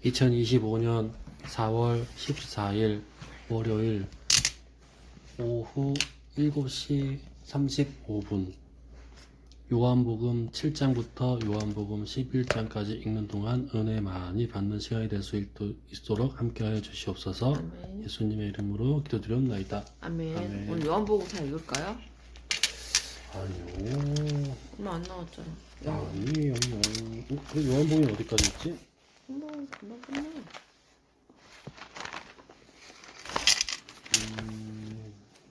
2025년 4월 14일 월요일 오후 7시 35분 요한복음 7장부터 요한복음 11장까지 읽는 동안 은혜 많이 받는 시간이 될 수 있도록 함께하여 주시옵소서. 아멘. 예수님의 이름으로 기도드렸나이다. 아멘. 아멘. 오늘 요한복음 다 읽을까요? 아니요. 얼마 안 나왔잖아. 아니요. 그럼 요한복음이 어디까지 있지? 금방 끝나.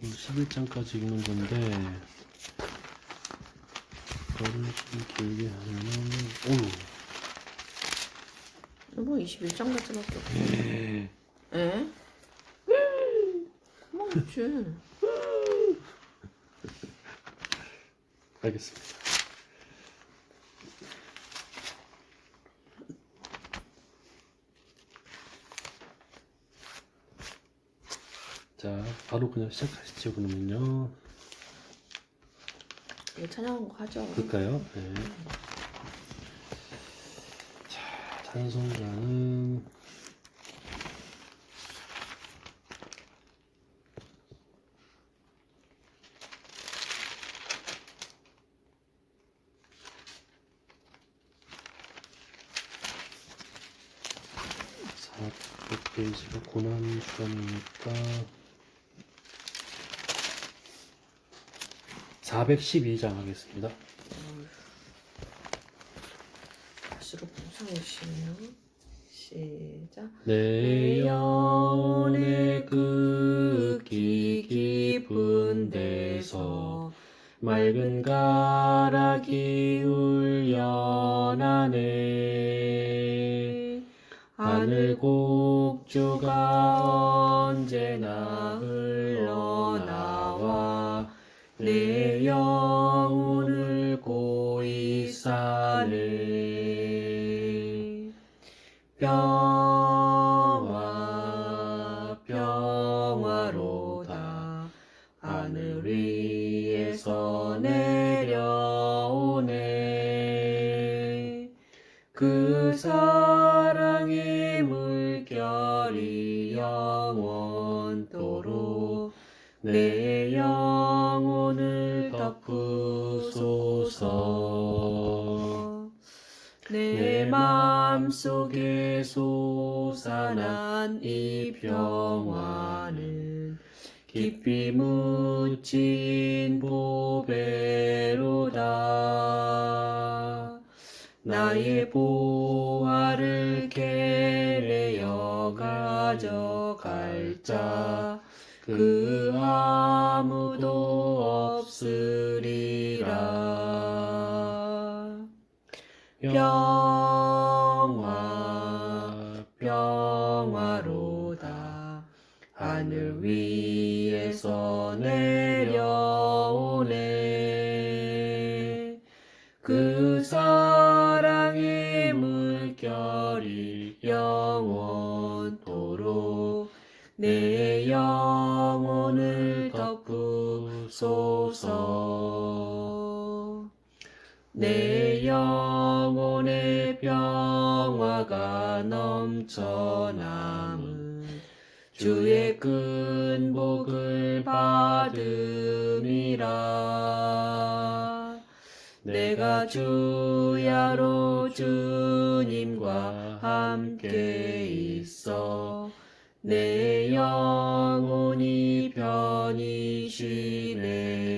11장까지 읽는 건데 이거를 좀 길게 하면은 뭐 21장까지밖에 없어. 에? 에? 금방 있지. 알겠습니다. 자, 바로 그냥 시작하시죠. 그러면요. 이거 찬양한 거 하죠. 그럴까요? 네. 자, 찬송가는 페이지가 고난 주간이니까 412장 하겠습니다. 다시로 봉상오시네요. 시작. 내 영혼의 극히 깊은 데서 맑은 가락이 울려나네. 하늘 곡조가 언제나 흘러나와 내 영혼을 고이 싸네. 평화 평화로다 하늘 위에서 내려오네. 그 사랑의 물결이 영원토록 내 영혼을 덮으소서. 내 마음속에 솟아난 이 평화는 깊이 묻힌 보배로다. 나의 보화를 캐내어 가져갈 자 그 아무도 없으리라. 평화 평화로다 하늘 위에서 내려오네. 그 사랑의 물결이 영원토록 내 영혼을 덮으소서. 내 영혼의 평화가 넘쳐남은 주의 큰 복을 받음이라. 내가 주야로 주님과 함께 있어 내 영혼이 편히 쉬네.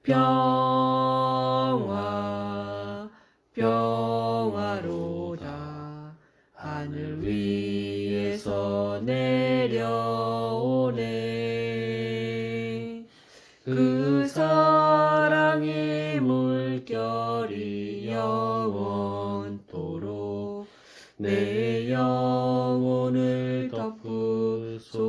평화 평화로다 하늘 위에서 내려오네. 그 사랑의 물결이 영원토록 내 영혼을 덮으소서.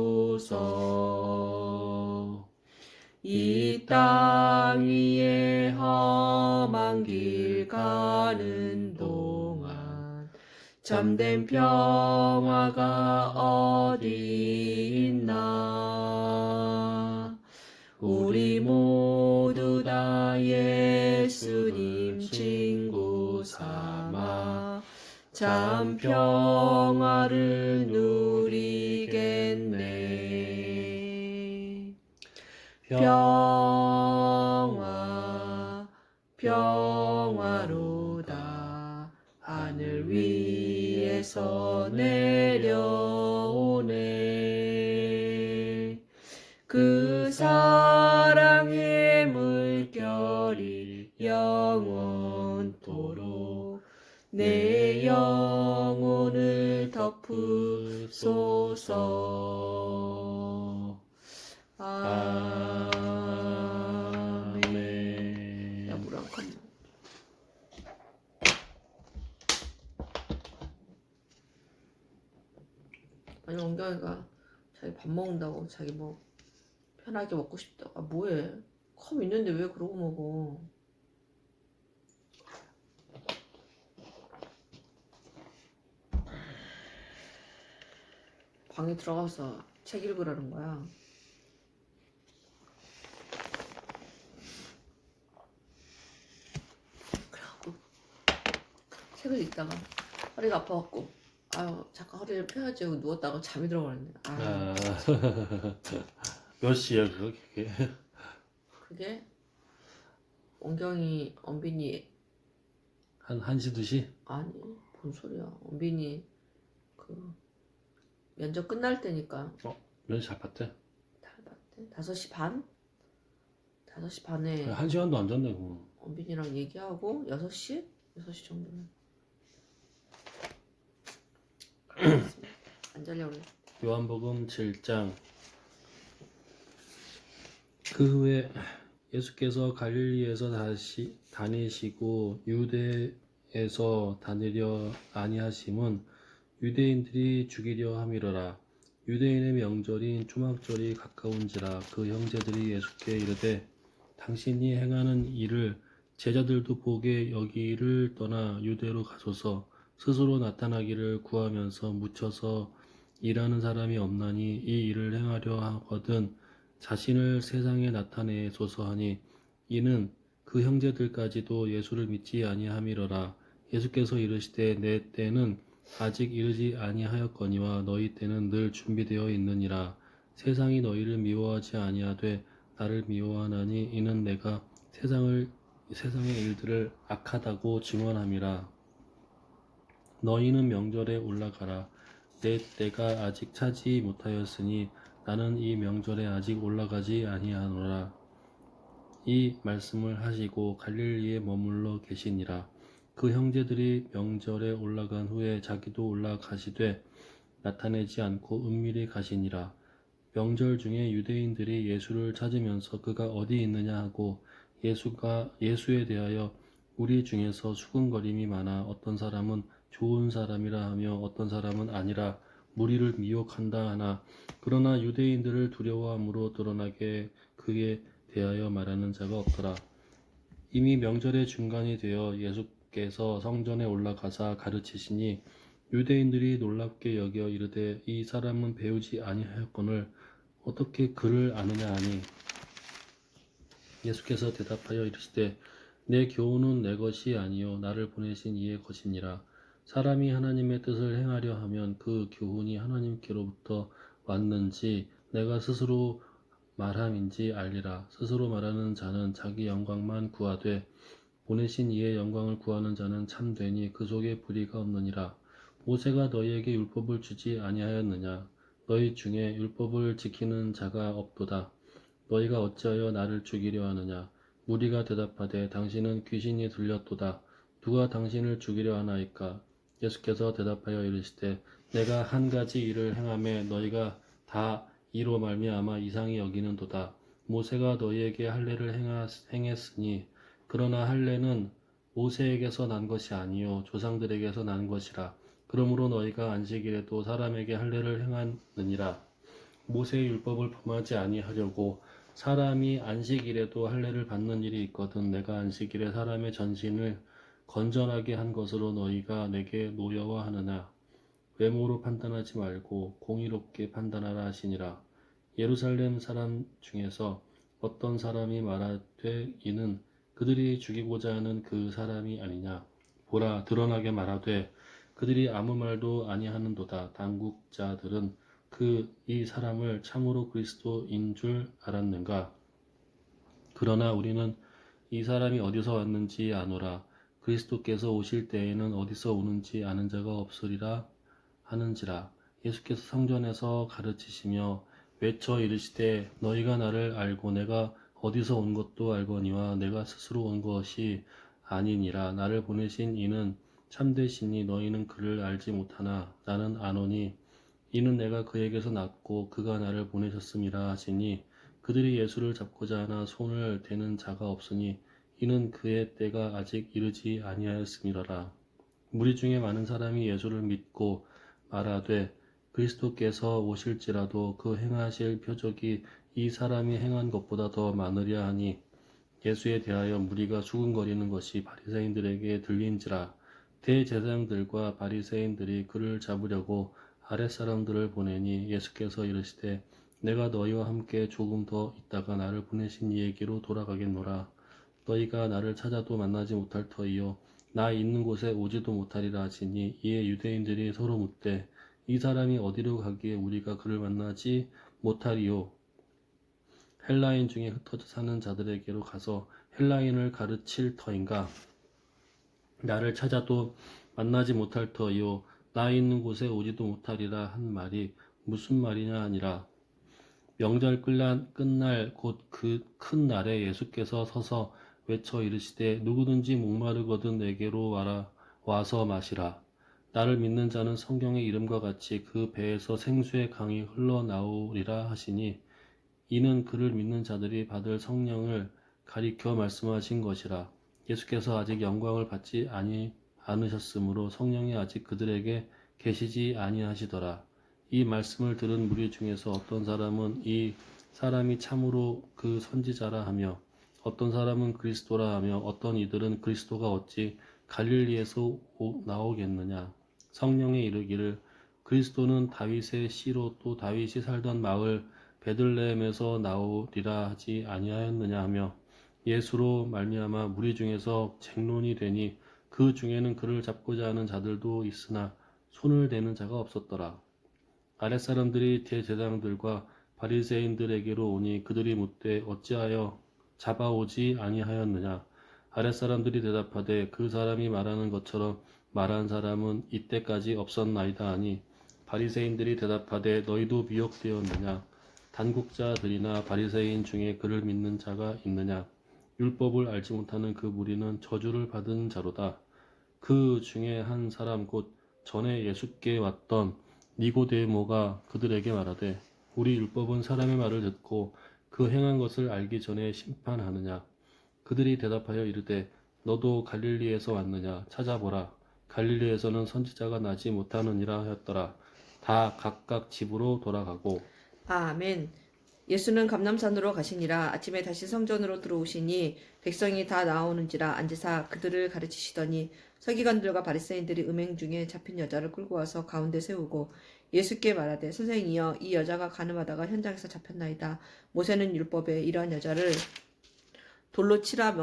이 땅 위에 험한 길 가는 동안 참된 평화가 어디 있나. 우리 모두 다 예수님 친구 삼아 참 평화를 누리겠네. 평화 평화로다 하늘 위에서 내려오네. 그 사랑의 물결이 영원토록 내 영혼을 덮으소서. 아멘. 야, 물 한 컵만. 아니, 원경이가 자기 밥 먹는다고 자기 뭐 편하게 먹고 싶다. 아, 뭐해? 컵 있는데 왜 그러고 먹어? 방에 들어가서 책 읽으라는 거야. 그래갖고 책을 읽다가 허리가 아파갖고 아유 잠깐 허리를 펴야지 하고 누웠다가 잠이 들어버렸네. 아, 몇 시야 그게? 그게 원경이 언빈이 한 1시 2시? 아니 뭔 소리야. 언빈이 그 면접 끝날 때니까 몇 시 잡았대? 다 봤대. 5시 반? 5시 반에 1시간도 안 잤네 그거. 언빈이랑 얘기하고 6시? 6시 정도면 안 자려고 그래. 요한복음 7장. 그 후에 예수께서 갈릴리에서 다시 다니시고 유대에서 다니려 아니하심은 유대인들이 죽이려 함이러라. 유대인의 명절인 초막절이 가까운지라. 그 형제들이 예수께 이르되 당신이 행하는 일을 제자들도 보게 여기를 떠나 유대로 가소서. 스스로 나타나기를 구하면서 묻혀서 일하는 사람이 없나니 이 일을 행하려 하거든 자신을 세상에 나타내소서 하니, 이는 그 형제들까지도 예수를 믿지 아니함이러라. 예수께서 이르시되 내 때는 아직 이르지 아니하였거니와 너희 때는 늘 준비되어 있느니라. 세상이 너희를 미워하지 아니하되 나를 미워하나니 이는 내가 세상의 일들을 악하다고 증언함이라. 너희는 명절에 올라가라. 내 때가 아직 차지 못하였으니 나는 이 명절에 아직 올라가지 아니하노라. 이 말씀을 하시고 갈릴리에 머물러 계시니라. 그 형제들이 명절에 올라간 후에 자기도 올라가시되 나타내지 않고 은밀히 가시니라. 명절 중에 유대인들이 예수를 찾으면서 그가 어디 있느냐 하고 예수에 대하여 우리 중에서 수군거림이 많아 어떤 사람은 좋은 사람이라 하며 어떤 사람은 아니라 무리를 미혹한다 하나, 그러나 유대인들을 두려워함으로 드러나게 그에 대하여 말하는 자가 없더라. 이미 명절의 중간이 되어 예수께서 성전에 올라가사 가르치시니 유대인들이 놀랍게 여겨 이르되 이 사람은 배우지 아니하였거늘 어떻게 그를 아느냐 하니, 예수께서 대답하여 이르시되 내 교훈은 내 것이 아니요 나를 보내신 이의 것이니라. 사람이 하나님의 뜻을 행하려 하면 그 교훈이 하나님께로부터 왔는지 내가 스스로 말함인지 알리라. 스스로 말하는 자는 자기 영광만 구하되 보내신 이의 영광을 구하는 자는 참되니 그 속에 불의가 없느니라. 모세가 너희에게 율법을 주지 아니하였느냐? 너희 중에 율법을 지키는 자가 없도다. 너희가 어찌하여 나를 죽이려 하느냐? 무리가 대답하되 당신은 귀신이 들렸도다. 누가 당신을 죽이려 하나이까? 예수께서 대답하여 이르시되 내가 한 가지 일을 행하매 너희가 다 이로 말미암아 이상히 여기는도다. 모세가 너희에게 할례를 행했으니 그러나 할례는 모세에게서 난 것이 아니요 조상들에게서 난 것이라. 그러므로 너희가 안식일에도 사람에게 할례를 행하느니라. 모세의 율법을 범하지 아니하려고 사람이 안식일에도 할례를 받는 일이 있거든 내가 안식일에 사람의 전신을 건전하게 한 것으로 너희가 내게 노여워하느냐? 외모로 판단하지 말고 공의롭게 판단하라 하시니라. 예루살렘 사람 중에서 어떤 사람이 말하되 이는 그들이 죽이고자 하는 그 사람이 아니냐? 보라, 드러나게 말하되 그들이 아무 말도 아니하는도다. 당국자들은 이 사람을 참으로 그리스도인 줄 알았는가? 그러나 우리는 이 사람이 어디서 왔는지 아노라. 그리스도께서 오실 때에는 어디서 오는지 아는 자가 없으리라 하는지라. 예수께서 성전에서 가르치시며 외쳐 이르시되 너희가 나를 알고 내가 어디서 온 것도 알거니와 내가 스스로 온 것이 아니니라. 나를 보내신 이는 참되시니 너희는 그를 알지 못하나 나는 아노니 이는 내가 그에게서 났고 그가 나를 보내셨음이라 하시니 그들이 예수를 잡고자 하나 손을 대는 자가 없으니 이는 그의 때가 아직 이르지 아니하였음이라라. 무리 중에 많은 사람이 예수를 믿고 말하되 그리스도께서 오실지라도 그 행하실 표적이 이 사람이 행한 것보다 더 많으랴 하니 예수에 대하여 무리가 수군거리는 것이 바리새인들에게 들린지라. 대제사장들과 바리새인들이 그를 잡으려고 아랫사람들을 보내니 예수께서 이르시되 내가 너희와 함께 조금 더 있다가 나를 보내신 이에게로 돌아가겠노라. 너희가 나를 찾아도 만나지 못할 터이요 나 있는 곳에 오지도 못하리라 하시니 이에 유대인들이 서로 묻되 이 사람이 어디로 가기에 우리가 그를 만나지 못하리요. 헬라인 중에 흩어져 사는 자들에게로 가서 헬라인을 가르칠 터인가? 나를 찾아도 만나지 못할 터이요 나 있는 곳에 오지도 못하리라 한 말이 무슨 말이냐 하니라. 명절 끝날 곧 그 큰 날에 예수께서 서서 외쳐 이르시되 누구든지 목마르거든 내게로 와서 마시라. 나를 믿는 자는 성경의 이름과 같이 그 배에서 생수의 강이 흘러나오리라 하시니 이는 그를 믿는 자들이 받을 성령을 가리켜 말씀하신 것이라. 예수께서 아직 영광을 받지 않으셨으므로 성령이 아직 그들에게 계시지 아니하시더라. 이 말씀을 들은 무리 중에서 어떤 사람은 이 사람이 참으로 그 선지자라 하며 어떤 사람은 그리스도라 하며 어떤 이들은 그리스도가 어찌 갈릴리에서 나오겠느냐. 성령이 이르기를 그리스도는 다윗의 씨로 또 다윗이 살던 마을 베들레헴에서 나오리라 하지 아니하였느냐 하며 예수로 말미암아 무리 중에서 쟁론이 되니 그 중에는 그를 잡고자 하는 자들도 있으나 손을 대는 자가 없었더라. 아랫사람들이 대제사장들과 바리새인들에게로 오니 그들이 묻되 어찌하여 잡아오지 아니하였느냐. 아랫사람들이 대답하되 그 사람이 말하는 것처럼 말한 사람은 이때까지 없었나이다 하니 바리새인들이 대답하되 너희도 미혹되었느냐. 단국자들이나 바리새인 중에 그를 믿는 자가 있느냐. 율법을 알지 못하는 그 무리는 저주를 받은 자로다. 그 중에 한 사람 곧 전에 예수께 왔던 니고데모가 그들에게 말하되 우리 율법은 사람의 말을 듣고 그 행한 것을 알기 전에 심판하느냐. 그들이 대답하여 이르되 너도 갈릴리에서 왔느냐. 찾아보라. 갈릴리에서는 선지자가 나지 못하느니라 하였더라. 다 각각 집으로 돌아가고 아멘. 예수는 감람산으로 가시니라. 아침에 다시 성전으로 들어오시니 백성이 다 나오는지라 앉으사 그들을 가르치시더니 서기관들과 바리새인들이 음행 중에 잡힌 여자를 끌고 와서 가운데 세우고 예수께 말하되 선생이여 이 여자가 가늠하다가 현장에서 잡혔나이다. 모세는 율법에 이러한 여자를 돌로 치라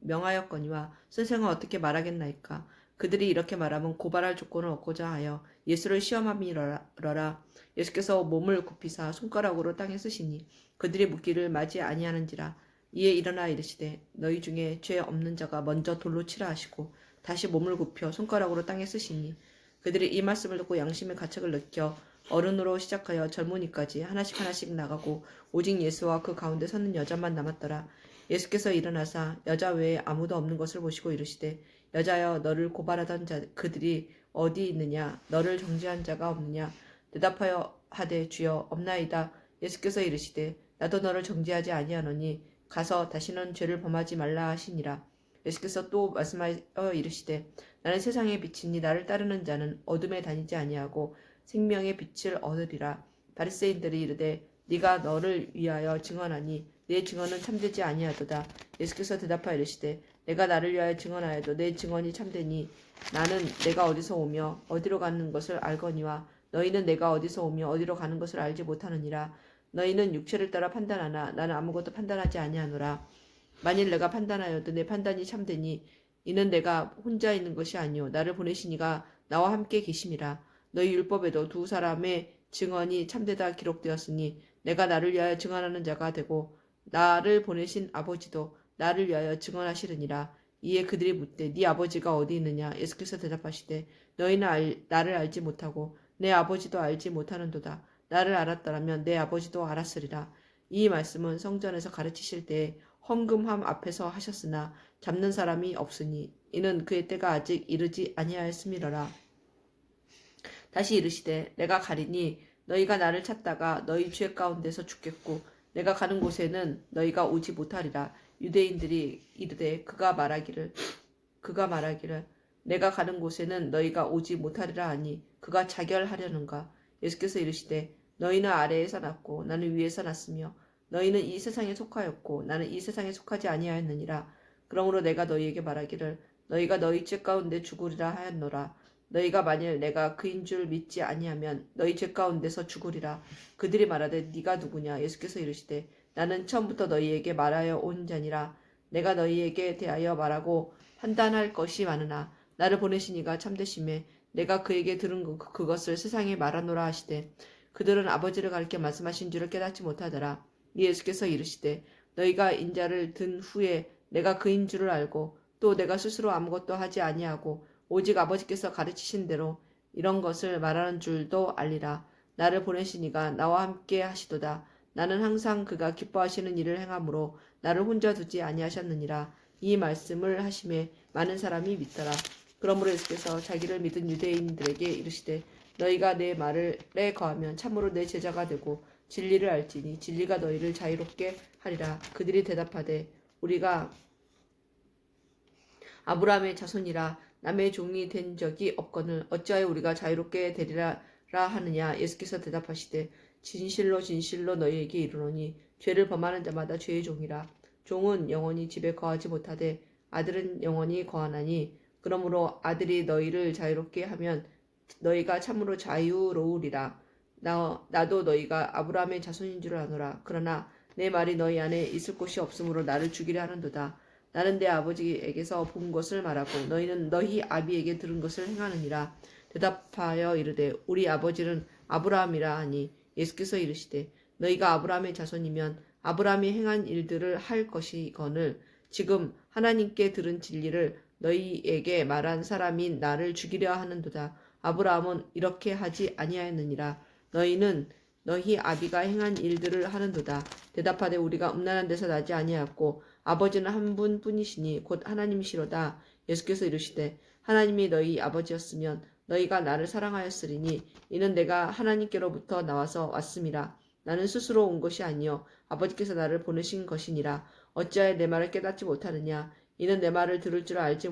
명하였거니와 선생은 어떻게 말하겠나이까. 그들이 이렇게 말하면 고발할 조건을 얻고자 하여 예수를 시험함이러라. 예수께서 몸을 굽히사 손가락으로 땅에 쓰시니 그들이 묻기를 맞이 아니하는지라. 이에 일어나 이르시되 너희 중에 죄 없는 자가 먼저 돌로 치라 하시고 다시 몸을 굽혀 손가락으로 땅에 쓰시니 그들이 이 말씀을 듣고 양심의 가책을 느껴 어른으로 시작하여 젊은이까지 하나씩 나가고 오직 예수와 그 가운데 서는 여자만 남았더라. 예수께서 일어나사 여자 외에 아무도 없는 것을 보시고 이르시되 여자여 너를 고발하던 그들이 어디 있느냐. 너를 정죄한 자가 없느냐. 대답하여 하되 주여 없나이다. 예수께서 이르시되 나도 너를 정죄하지 아니하노니 가서 다시는 죄를 범하지 말라 하시니라. 예수께서 또 말씀하여 이르시되 나는 세상의 빛이니 나를 따르는 자는 어둠에 다니지 아니하고 생명의 빛을 얻으리라. 바리새인들이 이르되 네가 너를 위하여 증언하니 내 증언은 참되지 아니하도다. 예수께서 대답하여 이르시되 내가 나를 위하여 증언하여도 내 증언이 참되니 나는 내가 어디서 오며 어디로 가는 것을 알거니와 너희는 내가 어디서 오며 어디로 가는 것을 알지 못하느니라. 너희는 육체를 따라 판단하나 나는 아무것도 판단하지 아니하노라. 만일 내가 판단하여도 내 판단이 참되니 이는 내가 혼자 있는 것이 아니요 나를 보내신 이가 나와 함께 계심이라. 너희 율법에도 두 사람의 증언이 참되다 기록되었으니 내가 나를 위하여 증언하는 자가 되고 나를 보내신 아버지도 나를 위하여 증언하시느니라. 이에 그들이 묻되 네 아버지가 어디 있느냐? 예수께서 대답하시되 너희는 나를 알지 못하고 내 아버지도 알지 못하는도다. 나를 알았더라면 내 아버지도 알았으리라. 이 말씀은 성전에서 가르치실 때에 헌금함 앞에서 하셨으나 잡는 사람이 없으니 이는 그의 때가 아직 이르지 아니하였음이로라. 다시 이르시되 내가 가리니 너희가 나를 찾다가 너희 죄 가운데서 죽겠고 내가 가는 곳에는 너희가 오지 못하리라. 유대인들이 이르되 그가 말하기를 내가 가는 곳에는 너희가 오지 못하리라 하니 그가 자결하려는가. 예수께서 이르시되 너희는 아래에서 났고 나는 위에서 났으며 너희는 이 세상에 속하였고 나는 이 세상에 속하지 아니하였느니라. 그러므로 내가 너희에게 말하기를 너희가 너희 죄 가운데 죽으리라 하였노라. 너희가 만일 내가 그인 줄 믿지 아니하면 너희 죄 가운데서 죽으리라. 그들이 말하되 네가 누구냐? 예수께서 이르시되 나는 처음부터 너희에게 말하여 온 자니라. 내가 너희에게 대하여 말하고 판단할 것이 많으나 나를 보내신 이가 참되심에 내가 그에게 들은 그것을 세상에 말하노라 하시되 그들은 아버지를 가리켜 말씀하신 줄을 깨닫지 못하더라. 예수께서 이르시되 너희가 인자를 든 후에 내가 그인 줄을 알고 또 내가 스스로 아무것도 하지 아니하고 오직 아버지께서 가르치신 대로 이런 것을 말하는 줄도 알리라. 나를 보내신 이가 나와 함께 하시도다. 나는 항상 그가 기뻐하시는 일을 행함으로 나를 혼자 두지 아니하셨느니라. 이 말씀을 하심에 많은 사람이 믿더라. 그러므로 예수께서 자기를 믿은 유대인들에게 이르시되 너희가 내 말에 거하면 참으로 내 제자가 되고 진리를 알지니 진리가 너희를 자유롭게 하리라. 그들이 대답하되 우리가 아브라함의 자손이라 남의 종이 된 적이 없거늘 어찌하여 우리가 자유롭게 되리라 하느냐. 예수께서 대답하시되 진실로 진실로 너희에게 이르노니 죄를 범하는 자마다 죄의 종이라. 종은 영원히 집에 거하지 못하되 아들은 영원히 거하나니 그러므로 아들이 너희를 자유롭게 하면 너희가 참으로 자유로우리라. 나도 너희가 아브라함의 자손인 줄 아노라. 그러나 내 말이 너희 안에 있을 곳이 없으므로 나를 죽이려 하는도다. 나는 내 아버지에게서 본 것을 말하고 너희는 너희 아비에게 들은 것을 행하느니라. 대답하여 이르되 우리 아버지는 아브라함이라 하니 예수께서 이르시되 너희가 아브라함의 자손이면 아브라함이 행한 일들을 할 것이거늘 지금 하나님께 들은 진리를 너희에게 말한 사람인 나를 죽이려 하는도다. 아브라함은 이렇게 하지 아니하였느니라. 너희는 너희 아비가 행한 일들을 하는도다. 대답하되 우리가 음란한 데서 나지 아니하였고 아버지는 한 분뿐이시니 곧 하나님이시로다. 예수께서 이르시되 하나님이 너희 아버지였으면 너희가 나를 사랑하였으리니 이는 내가 하나님께로부터 나와서 왔음이라. 나는 스스로 온 것이 아니요 아버지께서 나를 보내신 것이니라. 어찌하여 내 말을 깨닫지 못하느냐? 이는 내 말을 들을 줄 알지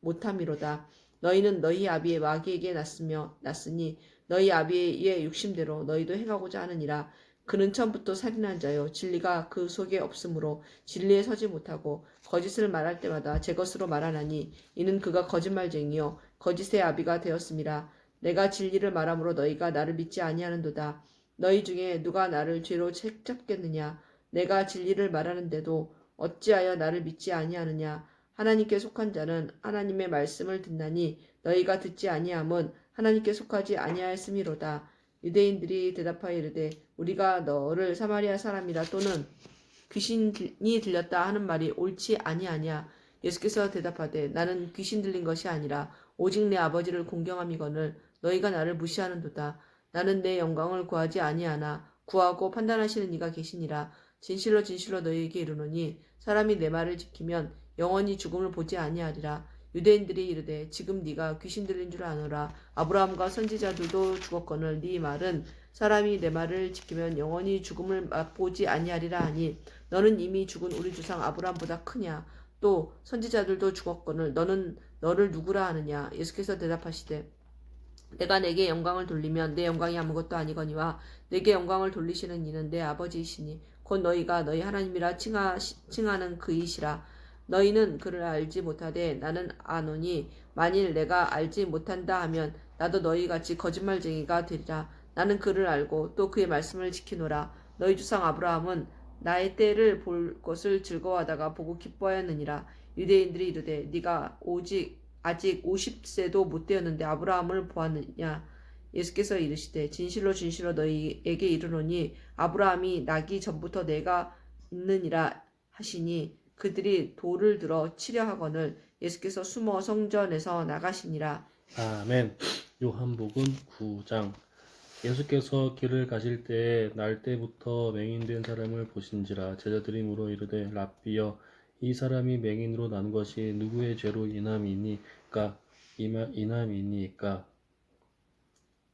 못함이로다. 너희는 너희 아비의 마귀에게 났으니 너희 아비의 육심대로 너희도 행하고자 하느니라. 그는 처음부터 살인한 자요 진리가 그 속에 없으므로 진리에 서지 못하고 거짓을 말할 때마다 제 것으로 말하나니 이는 그가 거짓말쟁이요 거짓의 아비가 되었음이라. 내가 진리를 말함으로 너희가 나를 믿지 아니하는도다. 너희 중에 누가 나를 죄로 책잡겠느냐? 내가 진리를 말하는데도 어찌하여 나를 믿지 아니하느냐? 하나님께 속한 자는 하나님의 말씀을 듣나니 너희가 듣지 아니함은 하나님께 속하지 아니하였음이로다. 유대인들이 대답하여 이르되 우리가 너를 사마리아 사람이라 또는 귀신이 들렸다 하는 말이 옳지 아니하냐. 예수께서 대답하되 나는 귀신 들린 것이 아니라 오직 내 아버지를 공경함이거늘 너희가 나를 무시하는도다. 나는 내 영광을 구하지 아니하나 구하고 판단하시는 이가 계시니라. 진실로 진실로 너희에게 이르노니 사람이 내 말을 지키면 영원히 죽음을 보지 아니하리라. 유대인들이 이르되 지금 네가 귀신 들린 줄 아노라. 아브라함과 선지자들도 죽었거늘 네 말은 사람이 내 말을 지키면 영원히 죽음을 맛보지 아니하리라 하니 너는 이미 죽은 우리 조상 아브라함보다 크냐? 또 선지자들도 죽었거늘 너는 너를 누구라 하느냐? 예수께서 대답하시되 내가 내게 영광을 돌리면 내 영광이 아무것도 아니거니와 내게 영광을 돌리시는 이는 내 아버지이시니 곧 너희가 너희 하나님이라 칭하는 그이시라. 너희는 그를 알지 못하되 나는 아노니 만일 내가 알지 못한다 하면 나도 너희같이 거짓말쟁이가 되리라. 나는 그를 알고 또 그의 말씀을 지키노라. 너희 조상 아브라함은 나의 때를 볼 것을 즐거워하다가 보고 기뻐하였느니라. 유대인들이 이르되 네가 오직 아직 50세도 못 되었는데 아브라함을 보았느냐. 예수께서 이르시되 진실로 진실로 너희에게 이르노니 아브라함이 나기 전부터 내가 있느니라 하시니 그들이 돌을 들어 치려 하거늘 예수께서 숨어 성전에서 나가시니라. 아멘. 요한복음 9장. 예수께서 길을 가실 때에 날 때부터 맹인된 사람을 보신지라. 제자들이 물어 이르되 랍비여 이 사람이 맹인으로 난 것이 누구의 죄로 인함이니까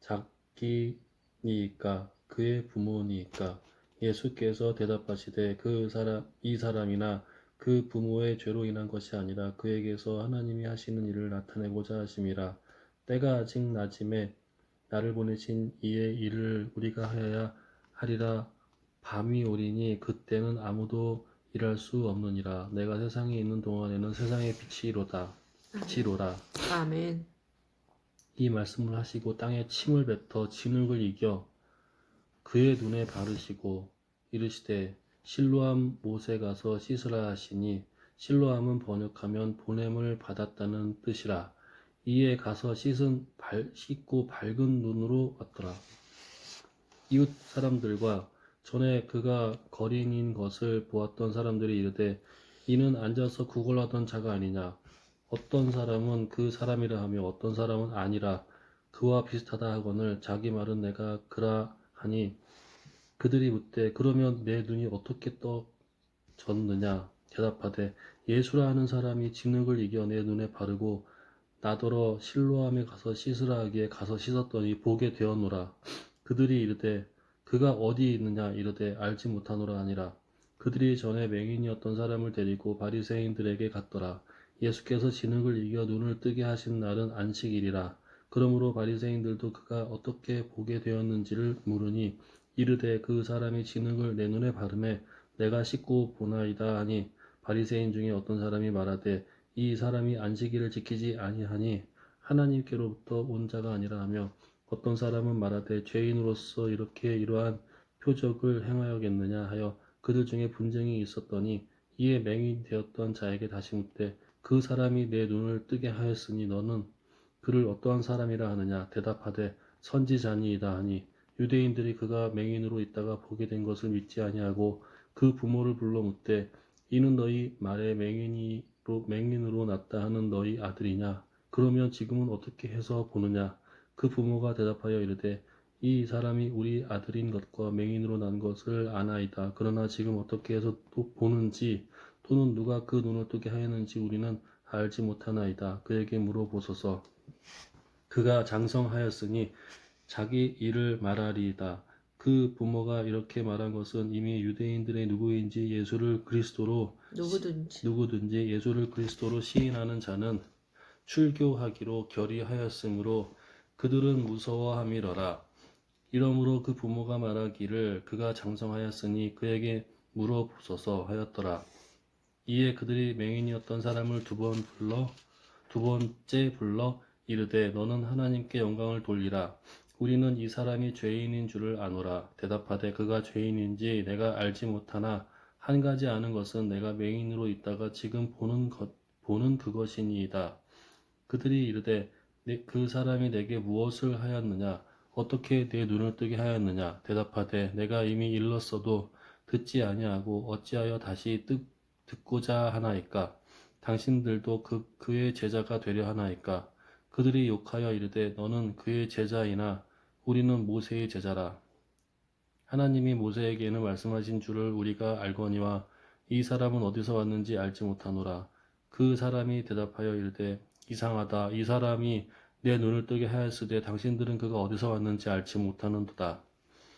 자기니까 그의 부모니까. 예수께서 대답하시되 이 사람이나 그 부모의 죄로 인한 것이 아니라 그에게서 하나님이 하시는 일을 나타내고자 하심이라. 때가 아직 낮음에 나를 보내신 이의 일을 우리가 하여야 하리라. 밤이 오리니 그때는 아무도 일할 수 없느니라. 내가 세상에 있는 동안에는 세상의 빛이로라. 아멘. 이 말씀을 하시고 땅에 침을 뱉어 진흙을 이겨 그의 눈에 바르시고 이르시되 실로암 못에 가서 씻으라 하시니 실로암은 번역하면 보냄을 받았다는 뜻이라. 이에 가서 씻고 밝은 눈으로 왔더라. 이웃 사람들과 전에 그가 거린인 것을 보았던 사람들이 이르되 이는 앉아서 구걸하던 자가 아니냐. 어떤 사람은 그 사람이라 하며 어떤 사람은 아니라 그와 비슷하다 하거늘 자기 말은 내가 그라 하니 그들이 묻되 그러면 내 눈이 어떻게 떠졌느냐. 대답하되 예수라 하는 사람이 진흙을 이겨 내 눈에 바르고 나더러 실로암에 가서 씻으라 하기에 가서 씻었더니 보게 되었노라. 그들이 이르되 그가 어디 있느냐 이르되 알지 못하노라 하니라. 그들이 전에 맹인이었던 사람을 데리고 바리새인들에게 갔더라. 예수께서 진흙을 이겨 눈을 뜨게 하신 날은 안식일이라. 그러므로 바리새인들도 그가 어떻게 보게 되었는지를 물으니 이르되 그 사람이 진흙을 내 눈에 바르매 내가 씻고 보나이다 하니 바리새인 중에 어떤 사람이 말하되 이 사람이 안식일을 지키지 아니하니 하나님께로부터 온 자가 아니라 하며 어떤 사람은 말하되 죄인으로서 이렇게 이러한 표적을 행하여겠느냐 하여 그들 중에 분쟁이 있었더니 이에 맹인 되었던 자에게 다시 묻되 그 사람이 내 눈을 뜨게 하였으니 너는 그를 어떠한 사람이라 하느냐. 대답하되 선지자니이다 하니 유대인들이 그가 맹인으로 있다가 보게 된 것을 믿지 아니하고 그 부모를 불러 묻되 이는 너희 말에 맹인으로 났다 하는 너희 아들이냐. 그러면 지금은 어떻게 해서 보느냐. 그 부모가 대답하여 이르되 이 사람이 우리 아들인 것과 맹인으로 난 것을 아나이다. 그러나 지금 어떻게 해서 또 보는지 또는 누가 그 눈을 뜨게 하였는지 우리는 알지 못하나이다. 그에게 물어보소서. 그가 장성하였으니 자기 일을 말하리이다. 그 부모가 이렇게 말한 것은 이미 유대인들의 누구든지 예수를 그리스도로 시인하는 자는 출교하기로 결의하였으므로 그들은 무서워함이러라. 이러므로 그 부모가 말하기를 그가 장성하였으니 그에게 물어보소서 하였더라. 이에 그들이 맹인이었던 사람을 두 번째 불러 이르되 너는 하나님께 영광을 돌리라. 우리는 이 사람이 죄인인 줄을 아노라. 대답하되 그가 죄인인지 내가 알지 못하나 한 가지 아는 것은 내가 맹인으로 있다가 지금 보는 그것이니이다. 그들이 이르되 그 사람이 내게 무엇을 하였느냐? 어떻게 내 눈을 뜨게 하였느냐? 대답하되 내가 이미 일렀어도 듣지 아니하고 어찌하여 다시 듣고자 하나이까? 당신들도 그의 제자가 되려 하나이까? 그들이 욕하여 이르되 너는 그의 제자이나 우리는 모세의 제자라. 하나님이 모세에게는 말씀하신 줄을 우리가 알거니와 이 사람은 어디서 왔는지 알지 못하노라. 그 사람이 대답하여 이르되 이상하다. 이 사람이 내 눈을 뜨게 하였으되 당신들은 그가 어디서 왔는지 알지 못하는도다.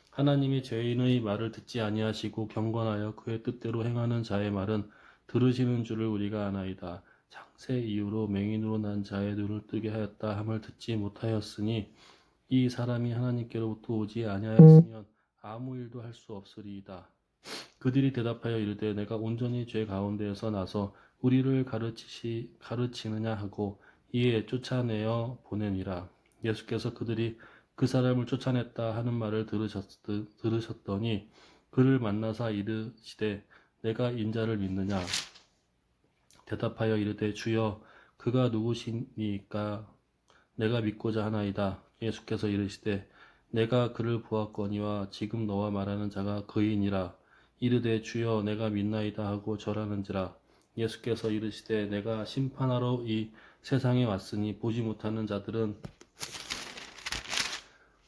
하나님이 죄인의 말을 듣지 아니하시고 경건하여 그의 뜻대로 행하는 자의 말은 들으시는 줄을 우리가 아나이다. 창세 이후로 맹인으로 난 자의 눈을 뜨게 하였다 함을 듣지 못하였으니 이 사람이 하나님께로부터 오지 아니하였으면 아무 일도 할 수 없으리이다. 그들이 대답하여 이르되 내가 온전히 죄 가운데에서 나서 우리를 가르치느냐 하고 이에 쫓아내어 보내니라. 예수께서 그들이 그 사람을 쫓아냈다 하는 말을 들으셨더니 그를 만나사 이르시되 내가 인자를 믿느냐. 대답하여 이르되 주여 그가 누구시니까 내가 믿고자 하나이다. 예수께서 이르시되 내가 그를 보았거니와 지금 너와 말하는 자가 그이니라. 이르되 주여 내가 믿나이다 하고 절하는지라. 예수께서 이르시되 내가 심판하러 이 세상에 왔으니 보지 못하는 자들은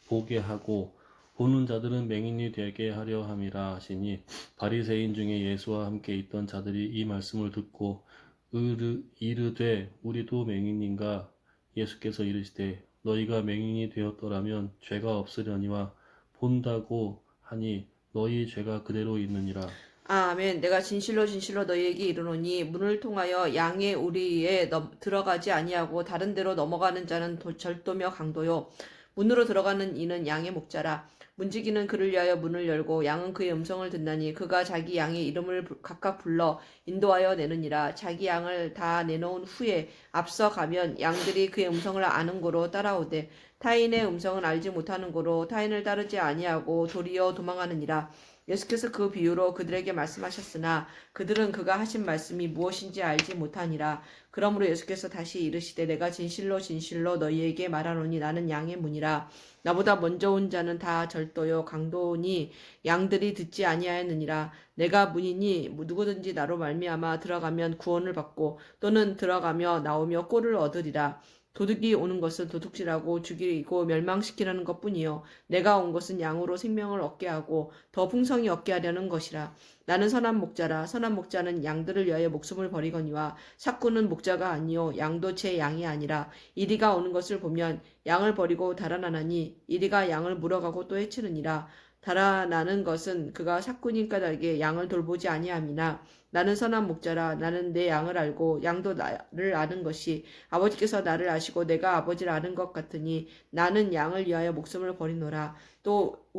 보게 하고 보는 자들은 맹인이 되게 하려 함이라 하시니 바리새인 중에 예수와 함께 있던 자들이 이 말씀을 듣고 이르되 우리도 맹인인가. 예수께서 이르시되 너희가 맹인이 되었더라면 죄가 없으려니와 본다고 하니 너희 죄가 그대로 있느니라. 아멘. 내가 진실로 진실로 너희에게 이르노니 문을 통하여 양의 우리에 들어가지 아니하고 다른 데로 넘어가는 자는 절도며 강도요. 문으로 들어가는 이는 양의 목자라. 문지기는 그를 위하여 문을 열고 양은 그의 음성을 듣나니 그가 자기 양의 이름을 각각 불러 인도하여 내느니라. 자기 양을 다 내놓은 후에 앞서 가면 양들이 그의 음성을 아는 고로 따라오되 타인의 음성은 알지 못하는 고로 타인을 따르지 아니하고 도리어 도망하느니라. 예수께서 그 비유로 그들에게 말씀하셨으나 그들은 그가 하신 말씀이 무엇인지 알지 못하니라. 그러므로 예수께서 다시 이르시되 내가 진실로 진실로 너희에게 말하노니 나는 양의 문이라. 나보다 먼저 온 자는 다 절도요 강도니 양들이 듣지 아니하였느니라. 내가 문이니 누구든지 나로 말미암아 들어가면 구원을 받고 또는 들어가며 나오며 꼴을 얻으리라. 도둑이 오는 것은 도둑질하고 죽이고 멸망시키려는 것뿐이요 내가 온 것은 양으로 생명을 얻게 하고 더 풍성히 얻게 하려는 것이라. 나는 선한 목자라. 선한 목자는 양들을 위하여 목숨을 버리거니와 삭구는 목자가 아니요 양도 제 양이 아니라. 이리가 오는 것을 보면 양을 버리고 달아나나니 이리가 양을 물어가고 또 해치느니라. 달아나는 것은 그가 삭구님 까닭에 양을 돌보지 아니함이나 나는 선한 목자라. 나는 내 양을 알고 양도 나를 아는 것이 아버지께서 나를 아시고 내가 아버지를 아는 것 같으니 나는 양을 위하여 목숨을 버리노라. 또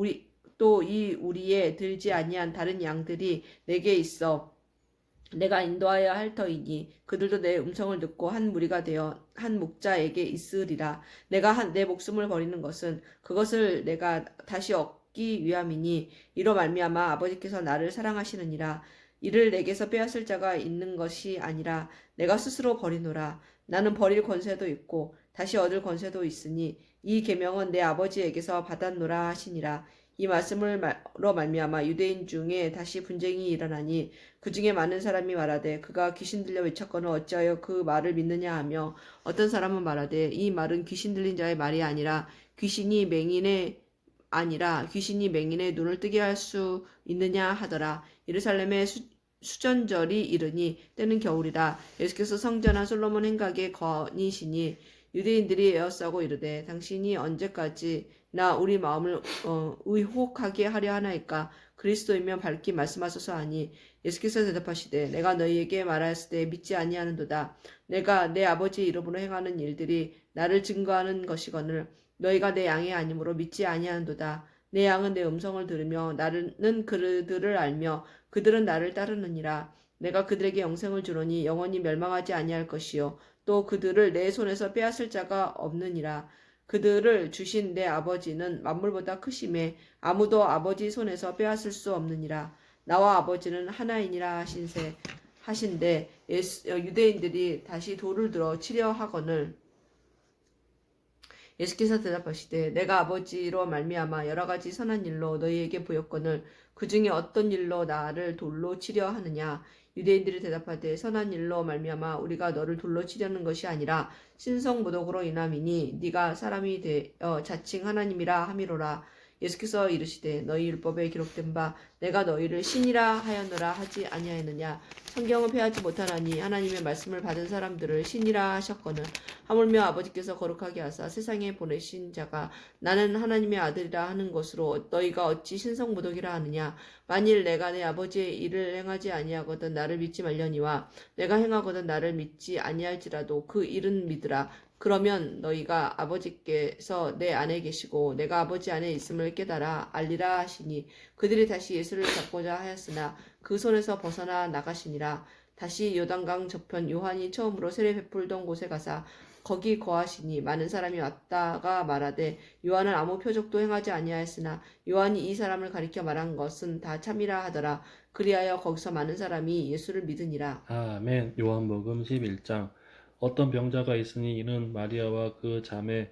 이 우리에 들지 아니한 다른 양들이 내게 있어 내가 인도하여야 할 터이니 그들도 내 음성을 듣고 한 무리가 되어 한 목자에게 있으리라. 내가 내 목숨을 버리는 것은 그것을 내가 다시 얻기 위함이니 이로 말미암아 아버지께서 나를 사랑하시느니라. 이를 내게서 빼앗을 자가 있는 것이 아니라 내가 스스로 버리노라. 나는 버릴 권세도 있고 다시 얻을 권세도 있으니 이 계명은 내 아버지에게서 받았노라 하시니라. 이 말씀으로 말미암아 유대인 중에 다시 분쟁이 일어나니 그 중에 많은 사람이 말하되 그가 귀신 들려 외쳤거늘 어찌하여 그 말을 믿느냐 하며 어떤 사람은 말하되 이 말은 귀신 들린 자의 말이 아니라 귀신이 맹인의 눈을 뜨게 할 수 있느냐 하더라. 예루살렘의 수전절이 이르니 때는 겨울이라. 예수께서 성전한 솔로몬 행각에 거니시니 유대인들이 에워싸고 이르되 당신이 언제까지나 우리 마음을 의혹하게 하려 하나이까. 그리스도이면 밝히 말씀하소서 하니 예수께서 대답하시되 내가 너희에게 말하였을 때 믿지 아니하는도다. 내가 내 아버지 이름으로 행하는 일들이 나를 증거하는 것이거늘 너희가 내 양이 아니므로 믿지 아니하는도다. 내 양은 내 음성을 들으며 나는 그들을 알며 그들은 나를 따르느니라. 내가 그들에게 영생을 주노니 영원히 멸망하지 아니할 것이요 또 그들을 내 손에서 빼앗을 자가 없느니라. 그들을 주신 내 아버지는 만물보다 크심에 아무도 아버지 손에서 빼앗을 수 없느니라. 나와 아버지는 하나이니라 하신데 유대인들이 다시 돌을 들어 치려 하거늘 예수께서 대답하시되 내가 아버지로 말미암아 여러 가지 선한 일로 너희에게 보였거늘 그 중에 어떤 일로 나를 돌로 치려 하느냐. 유대인들이 대답하되 선한 일로 말미암아 우리가 너를 돌로 치려는 것이 아니라 신성모독으로 인함이니 네가 사람이 되어 자칭 하나님이라 함이로라. 예수께서 이르시되 너희 율법에 기록된 바 내가 너희를 신이라 하였노라 하지 아니하였느냐. 성경은 폐하지 못하나니 하나님의 말씀을 받은 사람들을 신이라 하셨거늘 하물며 아버지께서 거룩하게 하사 세상에 보내신 자가 나는 하나님의 아들이라 하는 것으로 너희가 어찌 신성모독이라 하느냐. 만일 내가 내 아버지의 일을 행하지 아니하거든 나를 믿지 말려니와 내가 행하거든 나를 믿지 아니할지라도 그 일은 믿으라. 그러면 너희가 아버지께서 내 안에 계시고 내가 아버지 안에 있음을 깨달아 알리라 하시니 그들이 다시 예수를 잡고자 하였으나 그 손에서 벗어나 나가시니라. 다시 요단강 저편 요한이 처음으로 세례 베풀던 곳에 가사 거기 거하시니 많은 사람이 왔다가 말하되 요한은 아무 표적도 행하지 아니하였으나 요한이 이 사람을 가리켜 말한 것은 다 참이라 하더라. 그리하여 거기서 많은 사람이 예수를 믿으니라. 아멘. 요한복음 11장. 어떤 병자가 있으니 이는 마리아와 그 자매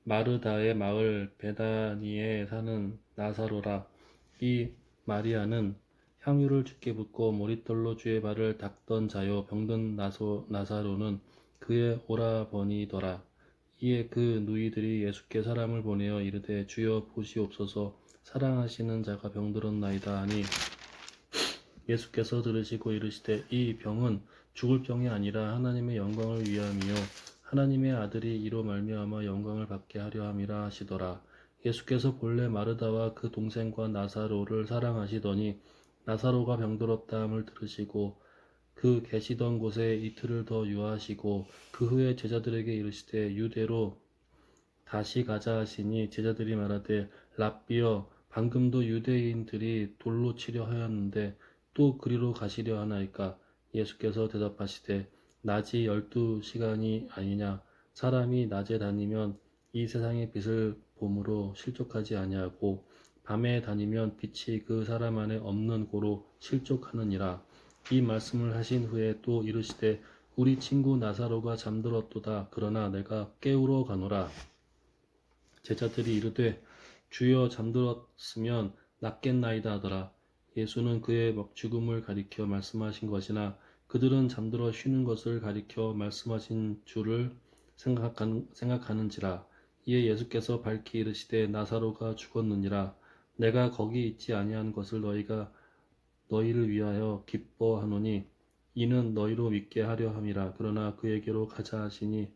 마르다의 마을 베다니에 사는 나사로라. 이 마리아는 향유를 주께 붓고 머릿돌로 주의 발을 닦던 자요 병든 나사로는 그의 오라버니더라. 이에 그 누이들이 예수께 사람을 보내어 이르되 주여 보시옵소서 사랑하시는 자가 병들었나이다 하니 예수께서 들으시고 이르시되 이 병은 죽을 병이 아니라 하나님의 영광을 위함이요 하나님의 아들이 이로 말미암아 영광을 받게 하려 함이라 하시더라. 예수께서 본래 마르다와 그 동생과 나사로를 사랑하시더니 나사로가 병들었다함을 들으시고 그 계시던 곳에 이틀을 더 유하시고 그 후에 제자들에게 이르시되 유대로 다시 가자 하시니 제자들이 말하되 랍비여 방금도 유대인들이 돌로 치려 하였는데 또 그리로 가시려 하나이까. 예수께서 대답하시되 낮이 12시간이 아니냐. 사람이 낮에 다니면 이 세상의 빛을 봄으로 실족하지 아니하고 밤에 다니면 빛이 그 사람 안에 없는 고로 실족하느니라. 이 말씀을 하신 후에 또 이르시되 우리 친구 나사로가 잠들었도다. 그러나 내가 깨우러 가노라. 제자들이 이르되 주여 잠들었으면 낫겠나이다 하더라. 예수는 그의 죽음을 가리켜 말씀하신 것이나 그들은 잠들어 쉬는 것을 가리켜 말씀하신 줄을 생각하는지라. 이에 예수께서 밝히 이르시되 나사로가 죽었느니라. 내가 거기 있지 아니한 것을 너희가 너희를 위하여 기뻐하노니 이는 너희로 믿게 하려 함이라. 그러나 그에게로 가자 하시니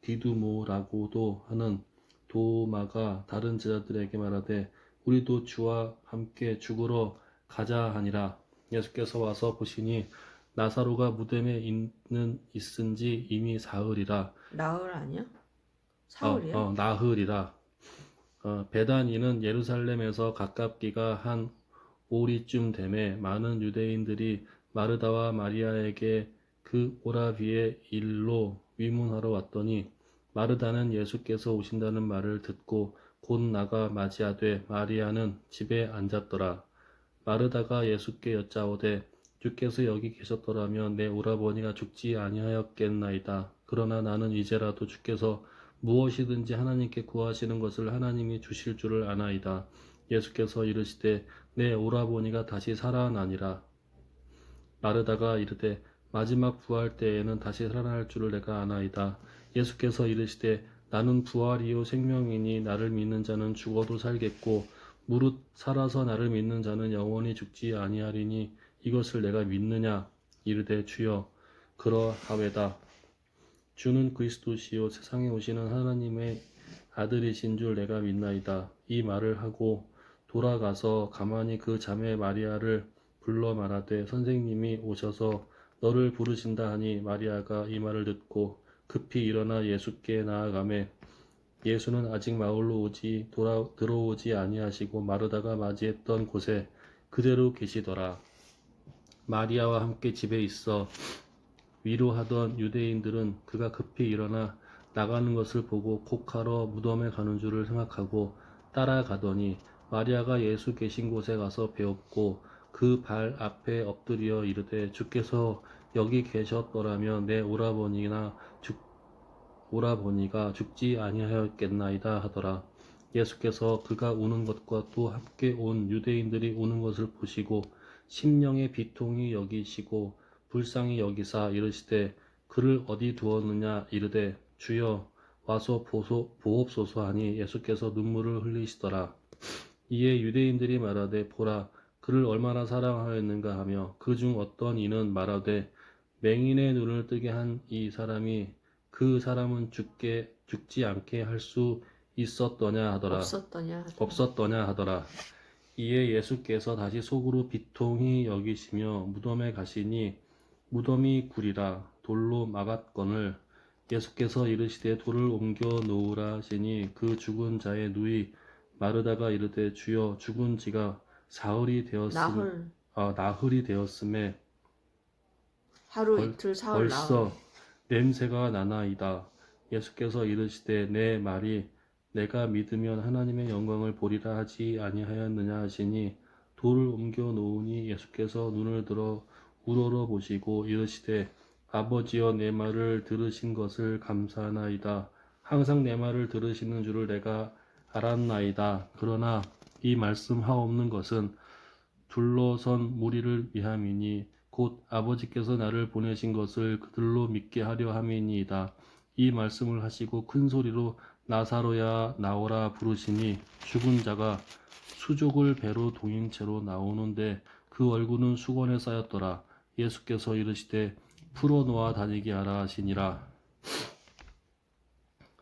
디두모라고도 하는 도마가 다른 제자들에게 말하되 우리도 주와 함께 죽으러 가자 하니라. 예수께서 와서 보시니 나사로가 무덤에 있은지 이미 사흘이라. 나흘 아니야? 사흘이야? 나흘이라. 베다니는 예루살렘에서 가깝기가 한 오리쯤 되매 많은 유대인들이 마르다와 마리아에게 그 오라비의 일로 위문하러 왔더니 마르다는 예수께서 오신다는 말을 듣고 곧 나가 맞이하되 마리아는 집에 앉았더라. 마르다가 예수께 여짜오되 주께서 여기 계셨더라면 내 오라버니가 죽지 아니하였겠나이다. 그러나 나는 이제라도 주께서 무엇이든지 하나님께 구하시는 것을 하나님이 주실 줄을 아나이다. 예수께서 이르시되 내 오라버니가 다시 살아나니라. 마르다가 이르되 마지막 부활 때에는 다시 살아날 줄을 내가 아나이다. 예수께서 이르시되 나는 부활이요 생명이니 나를 믿는 자는 죽어도 살겠고 무릇 살아서 나를 믿는 자는 영원히 죽지 아니하리니 이것을 내가 믿느냐. 이르되 주여 그러하외다. 주는 그리스도시요 세상에 오시는 하나님의 아들이신 줄 내가 믿나이다. 이 말을 하고 돌아가서 가만히 그 자매 마리아를 불러 말하되 선생님이 오셔서 너를 부르신다 하니 마리아가 이 말을 듣고 급히 일어나 예수께 나아가매 예수는 아직 마을로 들어오지 아니하시고 마르다가 맞이했던 곳에 그대로 계시더라. 마리아와 함께 집에 있어 위로하던 유대인들은 그가 급히 일어나 나가는 것을 보고 곡하러 무덤에 가는 줄을 생각하고 따라가더니 마리아가 예수 계신 곳에 가서 배웠고 그 발 앞에 엎드려 이르되 주께서 여기 계셨더라면 내 오라버니가 죽지 아니하였겠나이다 하더라. 예수께서 그가 우는 것과 또 함께 온 유대인들이 우는 것을 보시고 심령의 비통이 여기시고 불쌍히 여기사 이르시되 그를 어디 두었느냐. 이르되 주여 와서 보옵소서 하니 예수께서 눈물을 흘리시더라. 이에 유대인들이 말하되 보라 그를 얼마나 사랑하였는가 하며 그중 어떤 이는 말하되 맹인의 눈을 뜨게 한 이 사람이 그 사람은 죽지 않게 할 수 있었더냐 하더라. 이에 예수께서 다시 속으로 비통히 여기시며 무덤에 가시니 무덤이 굴이라 돌로 막았거늘 예수께서 이르시되 돌을 옮겨 놓으라 하시니 그 죽은 자의 누이 마르다가 이르되 주여 죽은 지가 나흘이 되었음에 하루 이틀 사흘 나흘. 벌써 냄새가 나나이다. 예수께서 이르시되 내 말이 내가 믿으면 하나님의 영광을 보리라 하지 아니하였느냐 하시니 돌을 옮겨 놓으니 예수께서 눈을 들어 우러러 보시고 이르시되 아버지여 내 말을 들으신 것을 감사하나이다. 항상 내 말을 들으시는 줄을 내가 알았나이다. 그러나 이 말씀하옵는 것은 둘러선 무리를 위함이니 곧 아버지께서 나를 보내신 것을 그들로 믿게 하려 함이니이다. 이 말씀을 하시고 큰 소리로 나사로야 나오라 부르시니 죽은 자가 수족을 배로 동인 채로 나오는데 그 얼굴은 수건에 쌓였더라. 예수께서 이르시되 풀어놓아 다니게 하라 하시니라.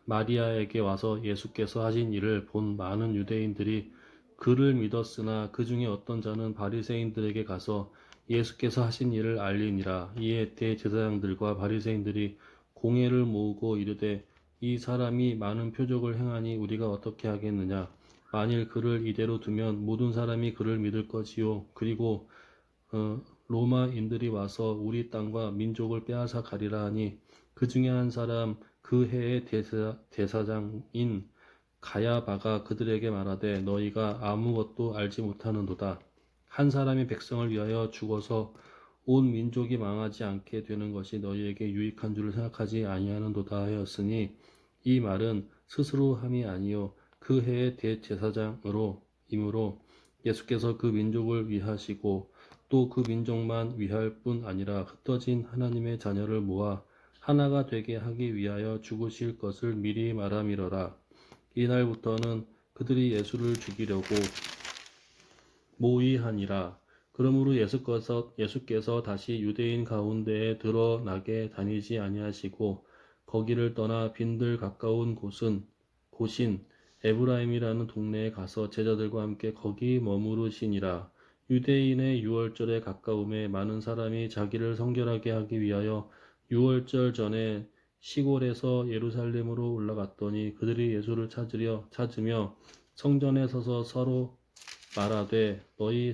마리아에게 와서 예수께서 하신 일을 본 많은 유대인들이 그를 믿었으나 그 중에 어떤 자는 바리새인들에게 가서 예수께서 하신 일을 알리니라. 이에 대제사장들과 바리새인들이 공회를 모으고 이르되 이 사람이 많은 표적을 행하니 우리가 어떻게 하겠느냐. 만일 그를 이대로 두면 모든 사람이 그를 믿을 것이요. 그리고 로마인들이 와서 우리 땅과 민족을 빼앗아 가리라 하니 그 중에 한 사람 그 해의 대사장인 가야바가 그들에게 말하되 너희가 아무것도 알지 못하는도다. 한 사람이 백성을 위하여 죽어서 온 민족이 망하지 않게 되는 것이 너희에게 유익한 줄을 생각하지 아니하는도다 하였으니 이 말은 스스로 함이 아니요 그 해의 대제사장으로 이므로 예수께서 그 민족을 위하시고 또 그 민족만 위할 뿐 아니라 흩어진 하나님의 자녀를 모아 하나가 되게 하기 위하여 죽으실 것을 미리 말함이러라. 이날부터는 그들이 예수를 죽이려고 모의하니라. 그러므로 예수께서 다시 유대인 가운데에 드러나게 다니지 아니하시고 거기를 떠나 빈들 가까운 곳인 에브라임이라는 동네에 가서 제자들과 함께 거기 머무르시니라. 유대인의 유월절에 가까움에 많은 사람이 자기를 성결하게 하기 위하여 유월절 전에 시골에서 예루살렘으로 올라갔더니 그들이 예수를 찾으며 성전에 서서 서로 말하되 너희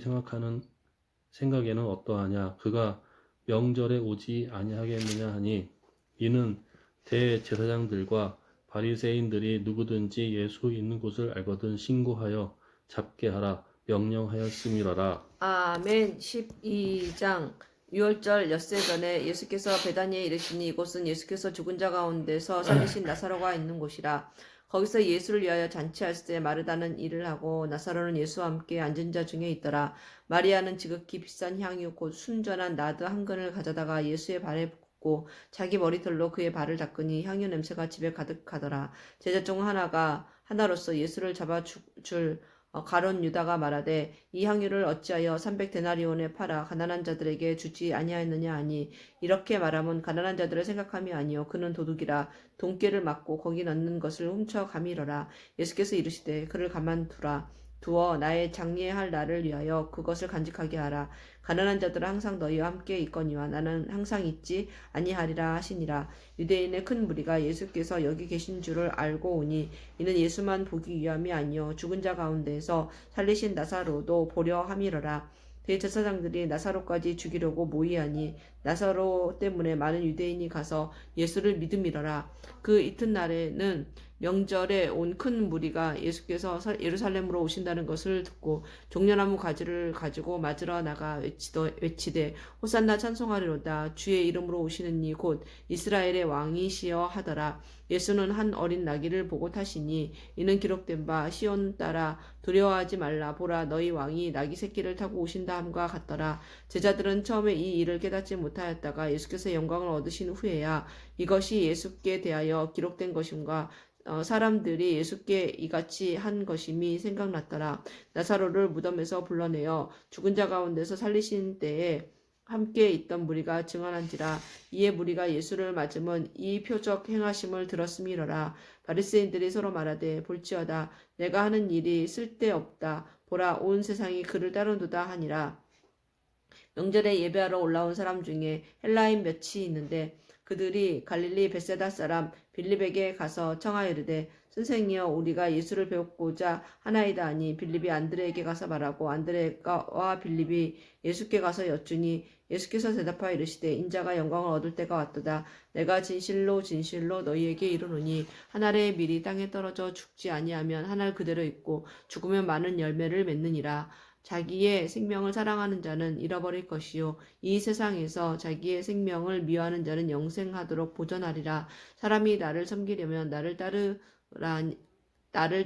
생각에는 어떠하냐. 그가 명절에 오지 아니하겠느냐 하니 이는 대제사장들과 바리새인들이 누구든지 예수 있는 곳을 알거든 신고하여 잡게 하라 명령하였음이러라. 아멘. 12장 유월절 엿새 전에 예수께서 베다니에 이르시니 이곳은 예수께서 죽은 자 가운데서 살리신 나사로가 있는 곳이라. 거기서 예수를 위하여 잔치할 때 마르다는 일을 하고 나사로는 예수와 함께 앉은 자 중에 있더라. 마리아는 지극히 비싼 향유 곧 순전한 나드 한 근을 가져다가 예수의 발에 붓고 자기 머리털로 그의 발을 닦으니 향유 냄새가 집에 가득하더라. 제자 중 하나로서 예수를 잡아 줄 가론 유다가 말하되 이 향유를 어찌하여 300데나리온에 팔아 가난한 자들에게 주지 아니하였느냐 하니 이렇게 말하면 가난한 자들을 생각함이 아니요 그는 도둑이라 돈깨를 맞고 거기 넣는 것을 훔쳐 가미러라. 예수께서 이르시되 그를 두어 나의 장례할 날을 위하여 그것을 간직하게 하라. 가난한 자들은 항상 너희와 함께 있거니와 나는 항상 있지 아니하리라 하시니라. 유대인의 큰 무리가 예수께서 여기 계신 줄을 알고 오니 이는 예수만 보기 위함이 아니요 죽은 자 가운데에서 살리신 나사로도 보려 함이러라. 대제사장들이 나사로까지 죽이려고 모의하니 나사로 때문에 많은 유대인이 가서 예수를 믿음이러라. 그 이튿날에는 명절에 온 큰 무리가 예수께서 예루살렘으로 오신다는 것을 듣고 종려나무 가지를 가지고 맞으러 나가 외치되 호산나 찬송하리로다. 주의 이름으로 오시는 이 곧 이스라엘의 왕이시여 하더라. 예수는 한 어린 나귀를 보고 타시니 이는 기록된 바 시온 따라 두려워하지 말라 보라 너희 왕이 나귀 새끼를 타고 오신다 함과 같더라. 제자들은 처음에 이 일을 깨닫지 못하였다가 예수께서 영광을 얻으신 후에야 이것이 예수께 대하여 기록된 것임과 사람들이 예수께 이같이 한 것임이 생각났더라. 나사로를 무덤에서 불러내어 죽은 자 가운데서 살리신 때에 함께 있던 무리가 증언한지라. 이에 무리가 예수를 맞으면 이 표적 행하심을 들었음이러라. 바리새인들이 서로 말하되 볼지어다 내가 하는 일이 쓸데없다. 보라 온 세상이 그를 따르는도다 하니라. 명절에 예배하러 올라온 사람 중에 헬라인 몇이 있는데 그들이 갈릴리 벳세다 사람 빌립에게 가서 청하이르되 선생이여 우리가 예수를 배우고자 하나이다 하니 빌립이 안드레에게 가서 말하고 안드레와 빌립이 예수께 가서 여쭈니 예수께서 대답하여 이르시되 인자가 영광을 얻을 때가 왔도다. 내가 진실로 진실로 너희에게 이르노니 한 알의 밀이 땅에 떨어져 죽지 아니하면 한 알 그대로 있고 죽으면 많은 열매를 맺느니라. 자기의 생명을 사랑하는 자는 잃어버릴 것이요 이 세상에서 자기의 생명을 미워하는 자는 영생하도록 보전하리라. 사람이 나를 섬기려면 나를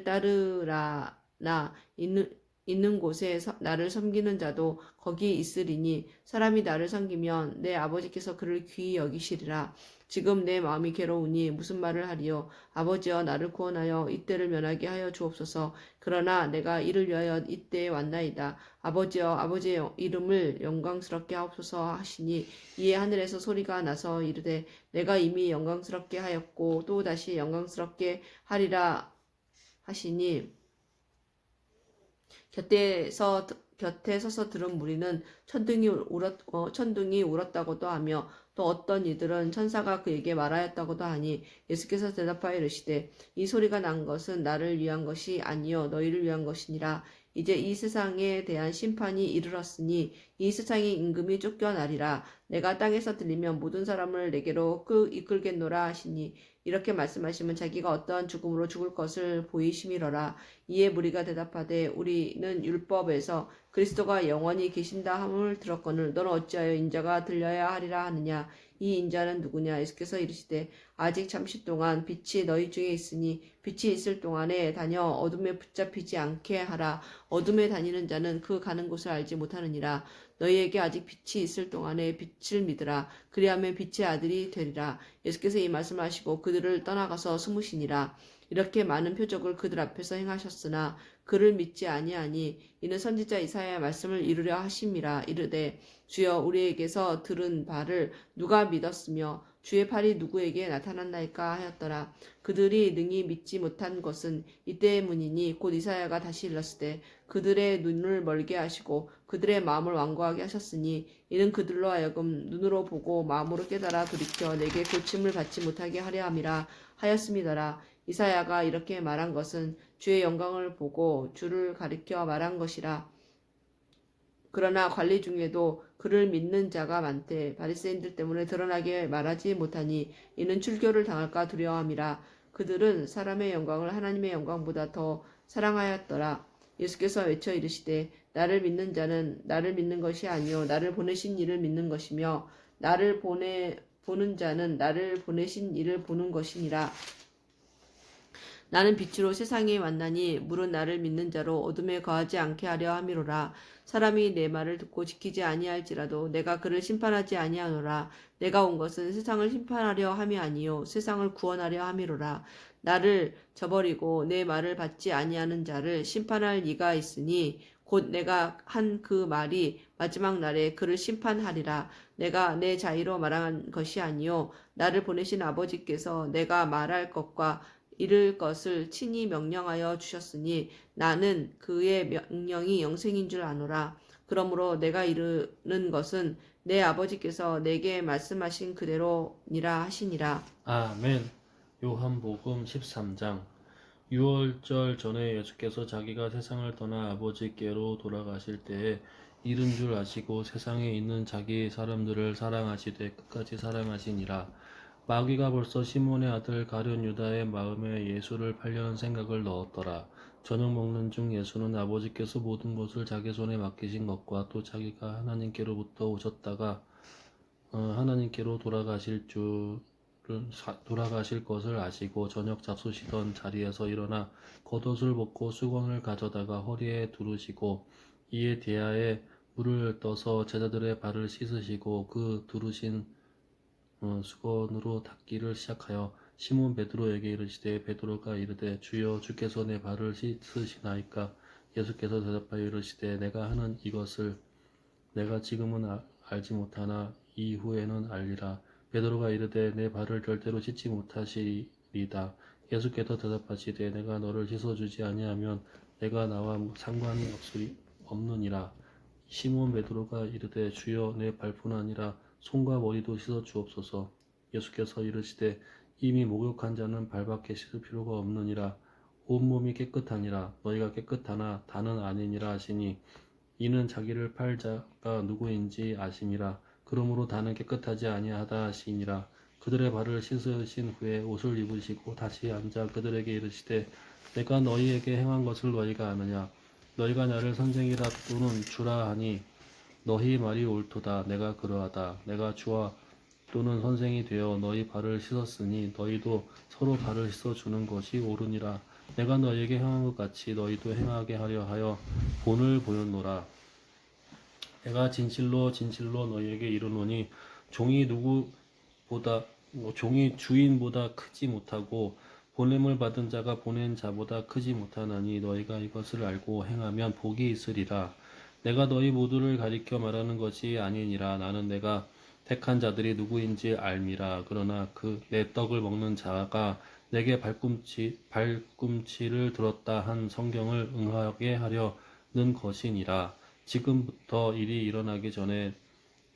따르라. 나 있는 곳에 나를 섬기는 자도 거기 있으리니 사람이 나를 섬기면 내 아버지께서 그를 귀히 여기시리라. 지금 내 마음이 괴로우니 무슨 말을 하리요. 아버지여 나를 구원하여 이때를 면하게 하여 주옵소서. 그러나 내가 이를 위하여 이때에 왔나이다. 아버지여 아버지의 이름을 영광스럽게 하옵소서 하시니 이에 하늘에서 소리가 나서 이르되 내가 이미 영광스럽게 하였고 또 다시 영광스럽게 하리라 하시니 곁에 서서 들은 무리는 천둥이 울었다고도 하며 또 어떤 이들은 천사가 그에게 말하였다고도 하니 예수께서 대답하여 이르시되 이 소리가 난 것은 나를 위한 것이 아니요 너희를 위한 것이니라. 이제 이 세상에 대한 심판이 이르렀으니 이 세상의 임금이 쫓겨나리라. 내가 땅에서 들리면 모든 사람을 내게로 이끌겠노라 하시니 이렇게 말씀하시면 자기가 어떠한 죽음으로 죽을 것을 보이심이러라. 이에 무리가 대답하되 우리는 율법에서 그리스도가 영원히 계신다 함을 들었거늘 너는 어찌하여 인자가 들려야 하리라 하느냐. 이 인자는 누구냐. 예수께서 이르시되 아직 잠시 동안 빛이 너희 중에 있으니 빛이 있을 동안에 다녀 어둠에 붙잡히지 않게 하라. 어둠에 다니는 자는 그 가는 곳을 알지 못하느니라. 너희에게 아직 빛이 있을 동안에 빛을 믿으라. 그리하면 빛의 아들이 되리라. 예수께서 이 말씀을 하시고 그들을 떠나가서 숨으시니라. 이렇게 많은 표적을 그들 앞에서 행하셨으나 그를 믿지 아니하니 이는 선지자 이사야의 말씀을 이루려 하심이라. 이르되 주여 우리에게서 들은 바를 누가 믿었으며 주의 팔이 누구에게 나타났나이까 하였더라. 그들이 능히 믿지 못한 것은 이 때문이니 곧 이사야가 다시 일렀으되 그들의 눈을 멀게 하시고 그들의 마음을 완고하게 하셨으니 이는 그들로 하여금 눈으로 보고 마음으로 깨달아 돌이켜 내게 고침을 받지 못하게 하려 함이라 하였음이더라. 이사야가 이렇게 말한 것은 주의 영광을 보고 주를 가리켜 말한 것이라. 그러나 관리 중에도 그를 믿는 자가 많되 바리새인들 때문에 드러나게 말하지 못하니 이는 출교를 당할까 두려워함이라. 그들은 사람의 영광을 하나님의 영광보다 더 사랑하였더라. 예수께서 외쳐 이르시되 나를 믿는 자는 나를 믿는 것이 아니요 나를 보내신 이를 믿는 것이며 나를 보는 자는 나를 보내신 이를 보는 것이니라. 나는 빛으로 세상에 왔나니 물은 나를 믿는 자로 어둠에 거하지 않게 하려 함이로라. 사람이 내 말을 듣고 지키지 아니할지라도 내가 그를 심판하지 아니하노라. 내가 온 것은 세상을 심판하려 함이 아니요 세상을 구원하려 함이로라. 나를 저버리고 내 말을 받지 아니하는 자를 심판할 이가 있으니 곧 내가 한 그 말이 마지막 날에 그를 심판하리라. 내가 내 자의로 말한 것이 아니요 나를 보내신 아버지께서 내가 말할 것과 이를 것을 친히 명령하여 주셨으니 나는 그의 명령이 영생인 줄 아노라. 그러므로 내가 이르는 것은 내 아버지께서 내게 말씀하신 그대로니라 하시니라. 아멘. 요한복음 13장. 유월절 전에 예수께서 자기가 세상을 떠나 아버지께로 돌아가실 때에 이른 줄 아시고 세상에 있는 자기 사람들을 사랑하시되 끝까지 사랑하시니라. 마귀가 벌써 시몬의 아들 가룟 유다의 마음에 예수를 팔려는 생각을 넣었더라. 저녁 먹는 중 예수는 아버지께서 모든 것을 자기 손에 맡기신 것과 또 자기가 하나님께로부터 오셨다가 하나님께로 돌아가실 것을 아시고 저녁 잡수시던 자리에서 일어나 겉옷을 벗고 수건을 가져다가 허리에 두르시고 이에 대야에 물을 떠서 제자들의 발을 씻으시고 그 두르신 수건으로 닦기를 시작하여 시몬 베드로에게 이르시되 베드로가 이르되 주여 주께서 내 발을 씻으시나이까. 예수께서 대답하여 이르시되 내가 하는 이것을 내가 지금은 알지 못하나 이후에는 알리라. 베드로가 이르되 내 발을 절대로 씻지 못하시리다. 예수께서 대답하시되 내가 너를 씻어주지 아니하면 내가 나와 상관이 없느니라. 시몬 베드로가 이르되 주여 내 발뿐 아니라 손과 머리도 씻어 주옵소서. 예수께서 이르시되 이미 목욕한 자는 발밖에 씻을 필요가 없느니라. 온몸이 깨끗하니라. 너희가 깨끗하나 다는 아니니라 하시니 이는 자기를 팔 자가 누구인지 아심이라. 그러므로 다는 깨끗하지 아니하다 하시니라. 그들의 발을 씻으신 후에 옷을 입으시고 다시 앉아 그들에게 이르시되 내가 너희에게 행한 것을 너희가 아느냐. 너희가 나를 선생이라 또는 주라 하니 너희 말이 옳도다. 내가 그러하다. 내가 주와 또는 선생이 되어 너희 발을 씻었으니 너희도 서로 발을 씻어주는 것이 옳으니라. 내가 너희에게 행한 것 같이 너희도 행하게 하려 하여 본을 보였노라. 내가 진실로 진실로 너희에게 이르노니 종이 주인보다 크지 못하고 보냄을 받은 자가 보낸 자보다 크지 못하나니 너희가 이것을 알고 행하면 복이 있으리라. 내가 너희 모두를 가리켜 말하는 것이 아니니라. 나는 내가 택한 자들이 누구인지 알미라. 그러나 그 내 떡을 먹는 자가 내게 발꿈치를 들었다 한 성경을 응하게 하려는 것이니라. 지금부터 일이 일어나기 전에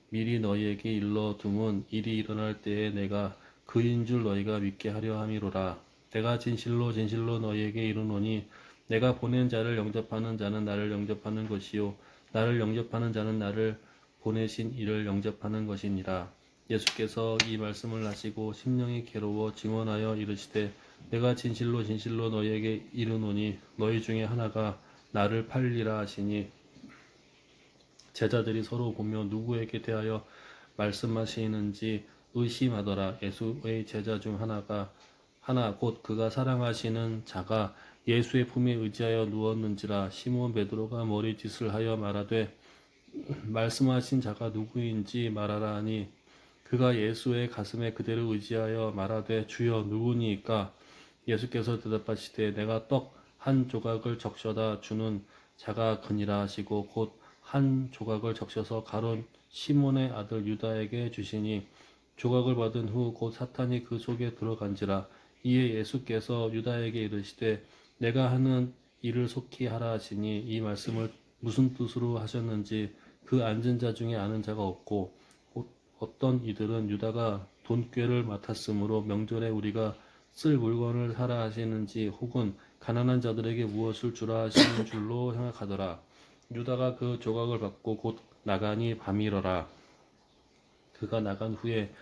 미리 너희에게 일러둠은 일이 일어날 때에 내가 그인 줄 너희가 믿게 하려 함이로라. 내가 진실로 진실로 너희에게 이르노니 내가 보낸 자를 영접하는 자는 나를 영접하는 것이요 나를 영접하는 자는 나를 보내신 이를 영접하는 것이니라. 예수께서 이 말씀을 하시고 심령이 괴로워 증언하여 이르시되 내가 진실로 진실로 너희에게 이르노니 너희 중에 하나가 나를 팔리라 하시니 제자들이 서로 보며 누구에게 대하여 말씀하시는지 의심하더라. 예수의 제자 중 하나 곧 그가 사랑하시는 자가 예수의 품에 의지하여 누웠는지라. 시몬 베드로가 머리짓을 하여 말하되 말씀하신 자가 누구인지 말하라 하니 그가 예수의 가슴에 그대로 의지하여 말하되 주여 누구니이까. 예수께서 대답하시되 내가 떡 한 조각을 적셔다 주는 자가 그니라 하시고 곧 한 조각을 적셔서 가론 시몬의 아들 유다에게 주시니 조각을 받은 후 곧 사탄이 그 속에 들어간지라. 이에 예수께서 유다에게 이르시되 내가 하는 일을 속히 하라 하시니 이 말씀을 무슨 뜻으로 하셨는지 그 앉은 자 중에 아는 자가 없고 어떤 이들은 유다가 돈꾀를 맡았으므로 명절에 우리가 쓸 물건을 사라 하시는지 혹은 가난한 자들에게 무엇을 주라 하시는 줄로 생각하더라. 유다가 그 조각을 받고 곧 나가니 밤이러라. 그가 나간 후에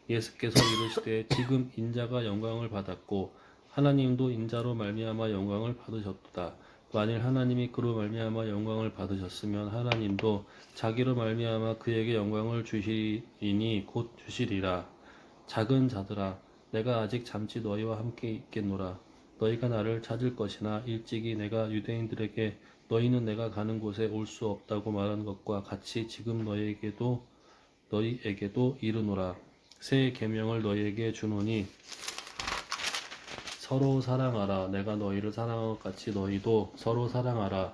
예수께서 이르시되 지금 인자가 영광을 받았고 하나님도 인자로 말미암아 영광을 받으셨도다. 만일 하나님이 그로 말미암아 영광을 받으셨으면 하나님도 자기로 말미암아 그에게 영광을 주시리니 곧 주시리라. 작은 자들아 내가 아직 잠시 너희와 함께 있겠노라. 너희가 나를 찾을 것이나 일찍이 내가 유대인들에게 너희는 내가 가는 곳에 올 수 없다고 말한 것과 같이 지금 너희에게도 이르노라. 새 계명을 너희에게 주노니 서로 사랑하라. 내가 너희를 사랑한 것 같이 너희도 서로 사랑하라.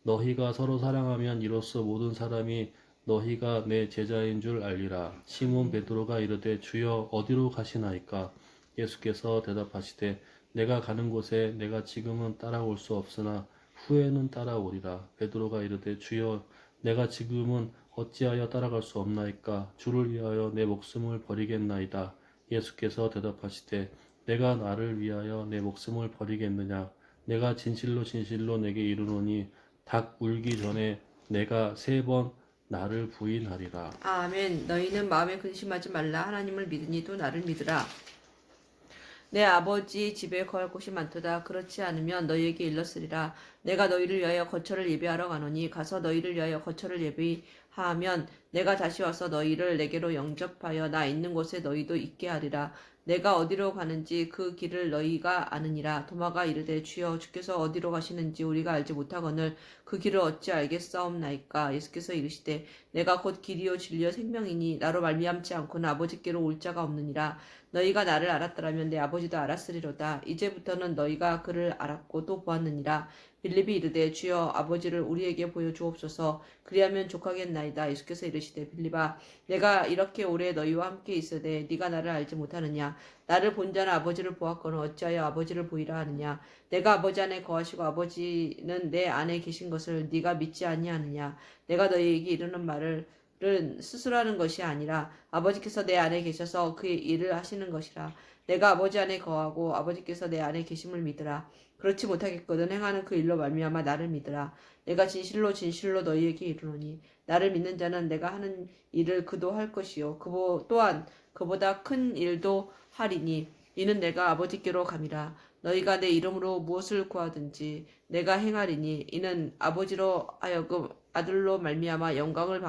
너희가 서로 사랑하면 이로써 모든 사람이 너희가 내 제자인 줄 알리라. 시몬 베드로가 이르되 주여 어디로 가시나이까. 예수께서 대답하시되 내가 가는 곳에 내가 지금은 따라올 수 없으나 후에는 따라오리라. 베드로가 이르되 주여 내가 지금은 어찌하여 따라갈 수 없나이까. 주를 위하여 내 목숨을 버리겠나이다. 예수께서 대답하시되 내가 나를 위하여 내 목숨을 버리겠느냐. 내가 진실로 진실로 내게 이르노니 닭 울기 전에 내가 3번 나를 부인하리라. 아멘. 너희는 마음에 근심하지 말라. 하나님을 믿으니 또 나를 믿으라. 내 아버지 집에 거할 곳이 많도다. 그렇지 않으면 너희에게 일렀으리라. 내가 너희를 위하여 거처를 예비하러 가노니 가서 너희를 위하여 거처를 예비하면 내가 다시 와서 너희를 내게로 영접하여 나 있는 곳에 너희도 있게 하리라. 내가 어디로 가는지 그 길을 너희가 아느니라. 도마가 이르되 주여 주께서 어디로 가시는지 우리가 알지 못하거늘 그 길을 어찌 알겠사옵나이까. 예수께서 이르시되 내가 곧 길이요 진리요 생명이니 나로 말미암지 않고는 아버지께로 올 자가 없느니라. 너희가 나를 알았더라면 내 아버지도 알았으리로다. 이제부터는 너희가 그를 알았고 또 보았느니라. 빌립이 이르되 주여 아버지를 우리에게 보여주옵소서. 그리하면 족하겠나이다. 예수께서 이르시되 빌립아 내가 이렇게 오래 너희와 함께 있으되 네가 나를 알지 못하느냐. 나를 본 자는 아버지를 보았거늘 어찌하여 아버지를 보이라 하느냐. 내가 아버지 안에 거하시고 아버지는 내 안에 계신 것을 네가 믿지 아니하느냐. 내가 너희에게 이르는 말을 일은 스스로 하는 것이 아니라 아버지께서 내 안에 계셔서 그의 일을 하시는 것이라. 내가 아버지 안에 거하고 아버지께서 내 안에 계심을 믿으라. 그렇지 못하겠거든 행하는 그 일로 말미암아 나를 믿으라. 내가 진실로 진실로 너희에게 이르노니 나를 믿는 자는 내가 하는 일을 그도 할 것이요 또한 그보다 큰 일도 하리니 이는 내가 아버지께로 감이라. 너희가 내 이름으로 무엇을 구하든지 내가 행하리니 이는 아버지로 하여금 아들로 말미암아 영광을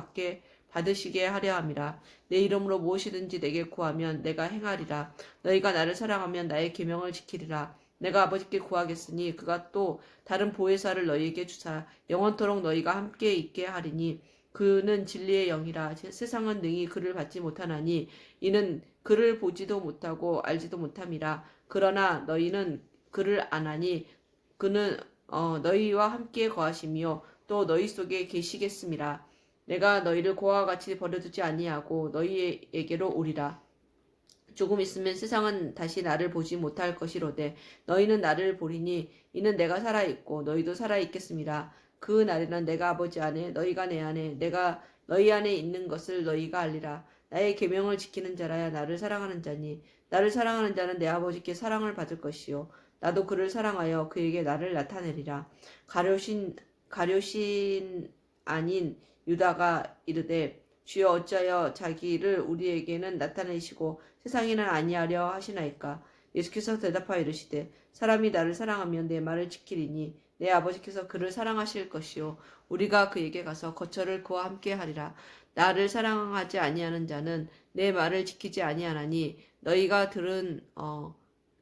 받으시게 하려 함이라. 내 이름으로 무엇이든지 내게 구하면 내가 행하리라. 너희가 나를 사랑하면 나의 계명을 지키리라. 내가 아버지께 구하겠으니 그가 또 다른 보혜사를 너희에게 주사 영원토록 너희가 함께 있게 하리니 그는 진리의 영이라. 세상은 능히 그를 받지 못하나니 이는 그를 보지도 못하고 알지도 못함이라. 그러나 너희는 그를 아나니 그는 너희와 함께 거하시며 또 너희 속에 계시겠음이라. 내가 너희를 고아와 같이 버려두지 아니하고 너희에게로 오리라. 조금 있으면 세상은 다시 나를 보지 못할 것이로되 너희는 나를 보리니 이는 내가 살아있고 너희도 살아있겠습니다. 그 날에는 내가 아버지 안에 너희가 내 안에 내가 너희 안에 있는 것을 너희가 알리라. 나의 계명을 지키는 자라야 나를 사랑하는 자니 나를 사랑하는 자는 내 아버지께 사랑을 받을 것이요 나도 그를 사랑하여 그에게 나를 나타내리라. 가룟신 아닌 유다가 이르되 주여 어찌하여 자기를 우리에게는 나타내시고 세상에는 아니하려 하시나이까. 예수께서 대답하여 이르시되 사람이 나를 사랑하면 내 말을 지키리니 내 아버지께서 그를 사랑하실 것이요 우리가 그에게 가서 거처를 그와 함께 하리라. 나를 사랑하지 아니하는 자는 내 말을 지키지 아니하나니 너희가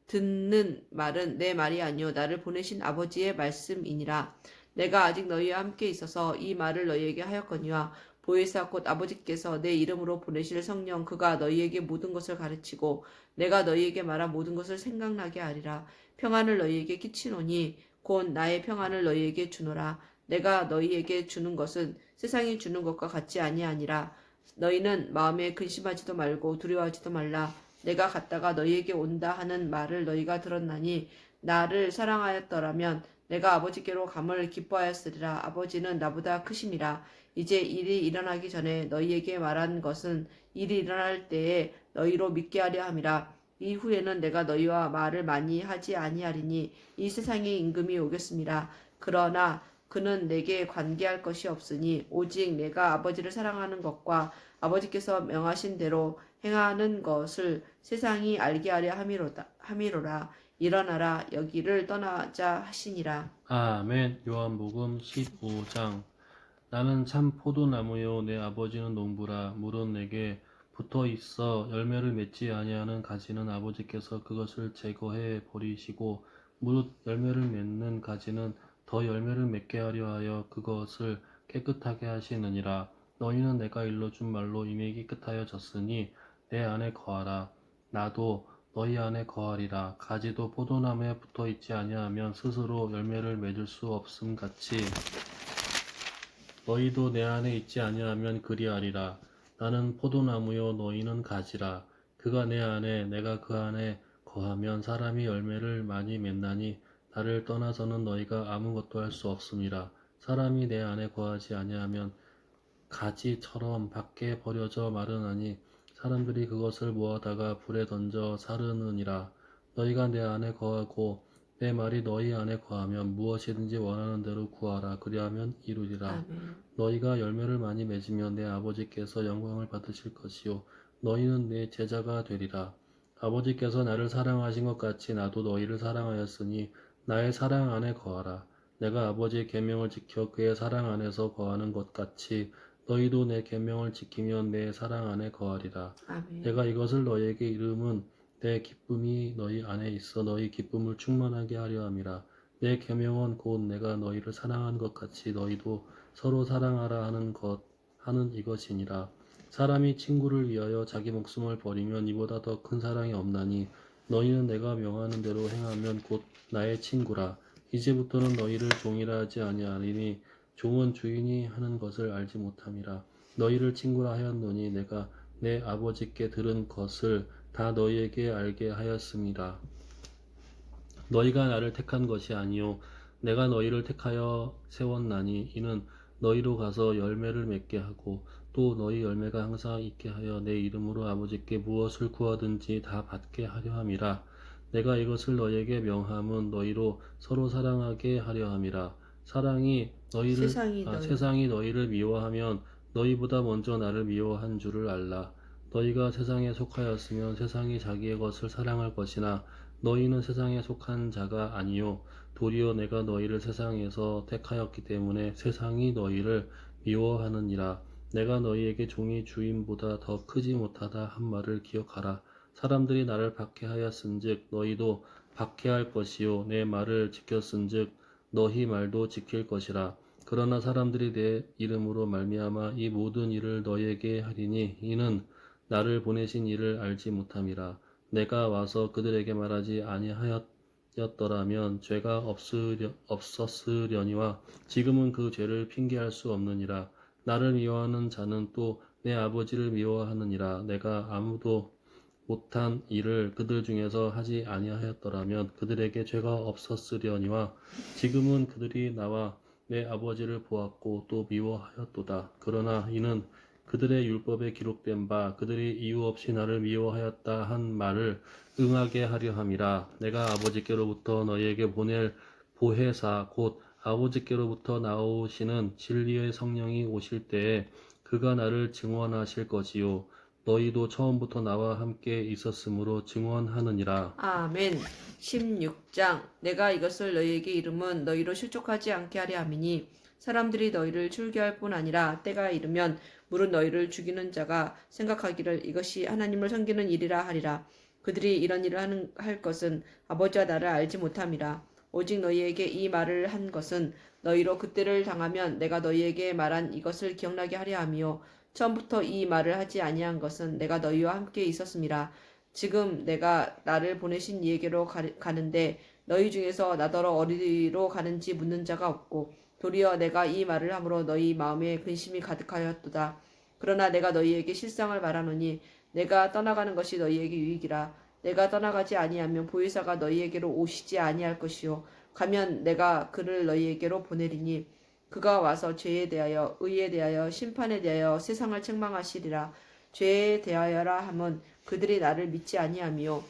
듣는 말은 내 말이 아니요 나를 보내신 아버지의 말씀이니라. 내가 아직 너희와 함께 있어서 이 말을 너희에게 하였거니와 보혜사 곧 아버지께서 내 이름으로 보내실 성령 그가 너희에게 모든 것을 가르치고 내가 너희에게 말한 모든 것을 생각나게 하리라. 평안을 너희에게 끼치노니 곧 나의 평안을 너희에게 주노라. 내가 너희에게 주는 것은 세상이 주는 것과 같지 아니하니라. 너희는 마음에 근심하지도 말고 두려워하지도 말라. 내가 갔다가 너희에게 온다 하는 말을 너희가 들었나니 나를 사랑하였더라면 내가 아버지께로 감을 기뻐하였으리라. 아버지는 나보다 크심이라. 이제 일이 일어나기 전에 너희에게 말한 것은 일이 일어날 때에 너희로 믿게 하려 함이라. 이후에는 내가 너희와 말을 많이 하지 아니하리니 이 세상의 임금이 오겠습니다. 그러나 그는 내게 관계할 것이 없으니 오직 내가 아버지를 사랑하는 것과 아버지께서 명하신 대로 행하는 것을 세상이 알게 하려 함이로라. 일어나라 여기를 떠나자 하시니라. 아멘. 요한복음 15장. 나는 참 포도나무요 내 아버지는 농부라. 물은 내게 붙어 있어 열매를 맺지 아니하는 가지는 아버지께서 그것을 제거해 버리시고 무릇 열매를 맺는 가지는 더 열매를 맺게 하려 하여 그것을 깨끗하게 하시느니라. 너희는 내가 일러준 말로 이미 깨끗하여졌으니 내 안에 거하라. 나도 너희 안에 거하리라. 가지도 포도나무에 붙어 있지 아니하면 스스로 열매를 맺을 수 없음 같이 너희도 내 안에 있지 아니하면 그리하리라. 나는 포도나무요 너희는 가지라. 그가 내 안에 내가 그 안에 거하면 사람이 열매를 많이 맺나니 나를 떠나서는 너희가 아무것도 할 수 없음이라. 사람이 내 안에 거하지 아니하면 가지처럼 밖에 버려져 마르나니 사람들이 그것을 모아다가 불에 던져 사르느니라. 너희가 내 안에 거하고 내 말이 너희 안에 거하면 무엇이든지 원하는 대로 구하라. 그리하면 이루리라. 아멘. 너희가 열매를 많이 맺으면 내 아버지께서 영광을 받으실 것이요 너희는 내 제자가 되리라. 아버지께서 나를 사랑하신 것 같이 나도 너희를 사랑하였으니 나의 사랑 안에 거하라. 내가 아버지의 계명을 지켜 그의 사랑 안에서 거하는 것 같이 너희도 내 계명을 지키면 내 사랑 안에 거하리라. 아멘. 내가 이것을 너희에게 이름은 내 기쁨이 너희 안에 있어 너희 기쁨을 충만하게 하려 함이라. 내 계명은 곧 내가 너희를 사랑한 것 같이 너희도 서로 사랑하라 하는 이것이니라. 사람이 친구를 위하여 자기 목숨을 버리면 이보다 더 큰 사랑이 없나니 너희는 내가 명하는 대로 행하면 곧 나의 친구라. 이제부터는 너희를 종이라 하지 아니하리니 종은 주인이 하는 것을 알지 못함이라. 너희를 친구라 하였노니 내가 내 아버지께 들은 것을 다 너희에게 알게 하였음이라. 너희가 나를 택한 것이 아니요 내가 너희를 택하여 세웠나니 이는 너희로 가서 열매를 맺게 하고 또 너희 열매가 항상 있게 하여 내 이름으로 아버지께 무엇을 구하든지 다 받게 하려 함이라. 내가 이것을 너희에게 명함은 너희로 서로 사랑하게 하려 함이라. 세상이 너희를 미워하면 너희보다 먼저 나를 미워한 줄을 알라. 너희가 세상에 속하였으면 세상이 자기의 것을 사랑할 것이나 너희는 세상에 속한 자가 아니요 도리어 내가 너희를 세상에서 택하였기 때문에 세상이 너희를 미워하느니라. 내가 너희에게 종이 주인보다 더 크지 못하다 한 말을 기억하라. 사람들이 나를 박해하였은즉 너희도 박해할 것이요 내 말을 지켰은즉 너희 말도 지킬 것이라. 그러나 사람들이 내 이름으로 말미암아 이 모든 일을 너희에게 하리니 이는 나를 보내신 이를 알지 못함이라. 내가 와서 그들에게 말하지 아니하였더라면 죄가 없었으려니와 지금은 그 죄를 핑계할 수 없느니라. 나를 미워하는 자는 또 내 아버지를 미워하느니라. 내가 아무도 못한 일을 그들 중에서 하지 아니하였더라면 그들에게 죄가 없었으려니와 지금은 그들이 나와 내 아버지를 보았고 또 미워하였도다. 그러나 이는 그들의 율법에 기록된 바 그들이 이유 없이 나를 미워하였다 한 말을 응하게 하려 함이라. 내가 아버지께로부터 너희에게 보낼 보혜사 곧 아버지께로부터 나오시는 진리의 성령이 오실 때에 그가 나를 증언하실 것이요 너희도 처음부터 나와 함께 있었으므로 증언하느니라. 아멘. 16장. 내가 이것을 너희에게 이름은 너희로 실족하지 않게 하려 함이니 사람들이 너희를 출교할 뿐 아니라 때가 이르면 무릇 너희를 죽이는 자가 생각하기를 이것이 하나님을 섬기는 일이라 하리라. 그들이 이런 일을 할 것은 아버지와 나를 알지 못함이라. 오직 너희에게 이 말을 한 것은 너희로 그때를 당하면 내가 너희에게 말한 이것을 기억나게 하려 함이요 처음부터 이 말을 하지 아니한 것은 내가 너희와 함께 있었음이라. 지금 내가 나를 보내신 이에게로 가는데 너희 중에서 나더러 어디로 가는지 묻는 자가 없고 도리어 내가 이 말을 함으로 너희 마음에 근심이 가득하였도다. 그러나 내가 너희에게 실상을 말하노니 내가 떠나가는 것이 너희에게 유익이라. 내가 떠나가지 아니하면 보혜사가 너희에게로 오시지 아니할 것이요 가면 내가 그를 너희에게로 보내리니 그가 와서 죄에 대하여 의에 대하여 심판에 대하여 세상을 책망하시리라. 죄에 대하여라 함은 그들이 나를 믿지 아니하며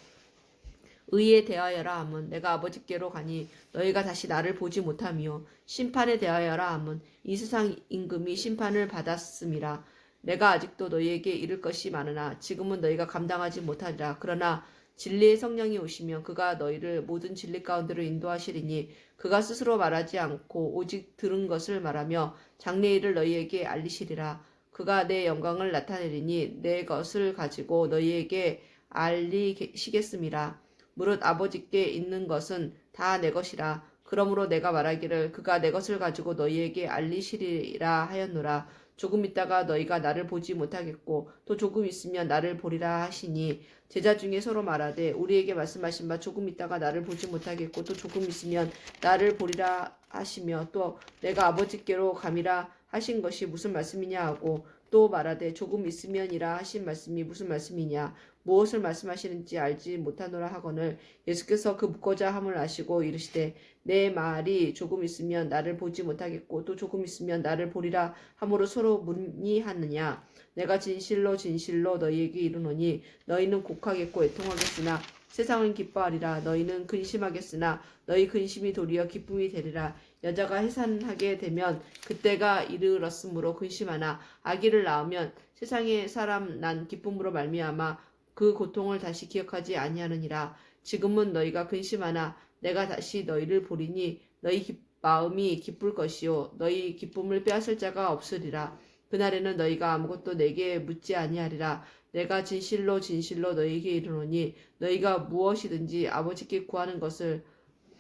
의에 대하여라 함은 내가 아버지께로 가니 너희가 다시 나를 보지 못하며 심판에 대하여라 함은 이 세상 임금이 심판을 받았음이라. 내가 아직도 너희에게 이를 것이 많으나 지금은 너희가 감당하지 못하리라. 그러나 진리의 성령이 오시면 그가 너희를 모든 진리 가운데로 인도하시리니 그가 스스로 말하지 않고 오직 들은 것을 말하며 장래일을 너희에게 알리시리라. 그가 내 영광을 나타내리니 내 것을 가지고 너희에게 알리시겠음이라. 무릇 아버지께 있는 것은 다 내 것이라. 그러므로 내가 말하기를 그가 내 것을 가지고 너희에게 알리시리라 하였노라. 조금 있다가 너희가 나를 보지 못하겠고 또 조금 있으면 나를 보리라 하시니 제자 중에 서로 말하되 우리에게 말씀하신 바 조금 있다가 나를 보지 못하겠고 또 조금 있으면 나를 보리라 하시며 또 내가 아버지께로 감이라 하신 것이 무슨 말씀이냐 하고 또 말하되 조금 있으면이라 하신 말씀이 무슨 말씀이냐 무엇을 말씀하시는지 알지 못하노라 하거늘 예수께서 그 묻고자 함을 아시고 이르시되 내 말이 조금 있으면 나를 보지 못하겠고 또 조금 있으면 나를 보리라 함으로 서로 문의하느냐 내가 진실로 진실로 너희에게 이르노니 너희는 곡하겠고 애통하겠으나 세상은 기뻐하리라. 너희는 근심하겠으나 너희 근심이 도리어 기쁨이 되리라. 여자가 해산하게 되면 그때가 이르렀으므로 근심하나 아기를 낳으면 세상에 사람 난 기쁨으로 말미암아 그 고통을 다시 기억하지 아니하느니라. 지금은 너희가 근심하나 내가 다시 너희를 보리니 너희 마음이 기쁠 것이요 너희 기쁨을 빼앗을 자가 없으리라. 그날에는 너희가 아무것도 내게 묻지 아니하리라. 내가 진실로 진실로 너희에게 이르노니 너희가 무엇이든지 아버지께 구하는 것을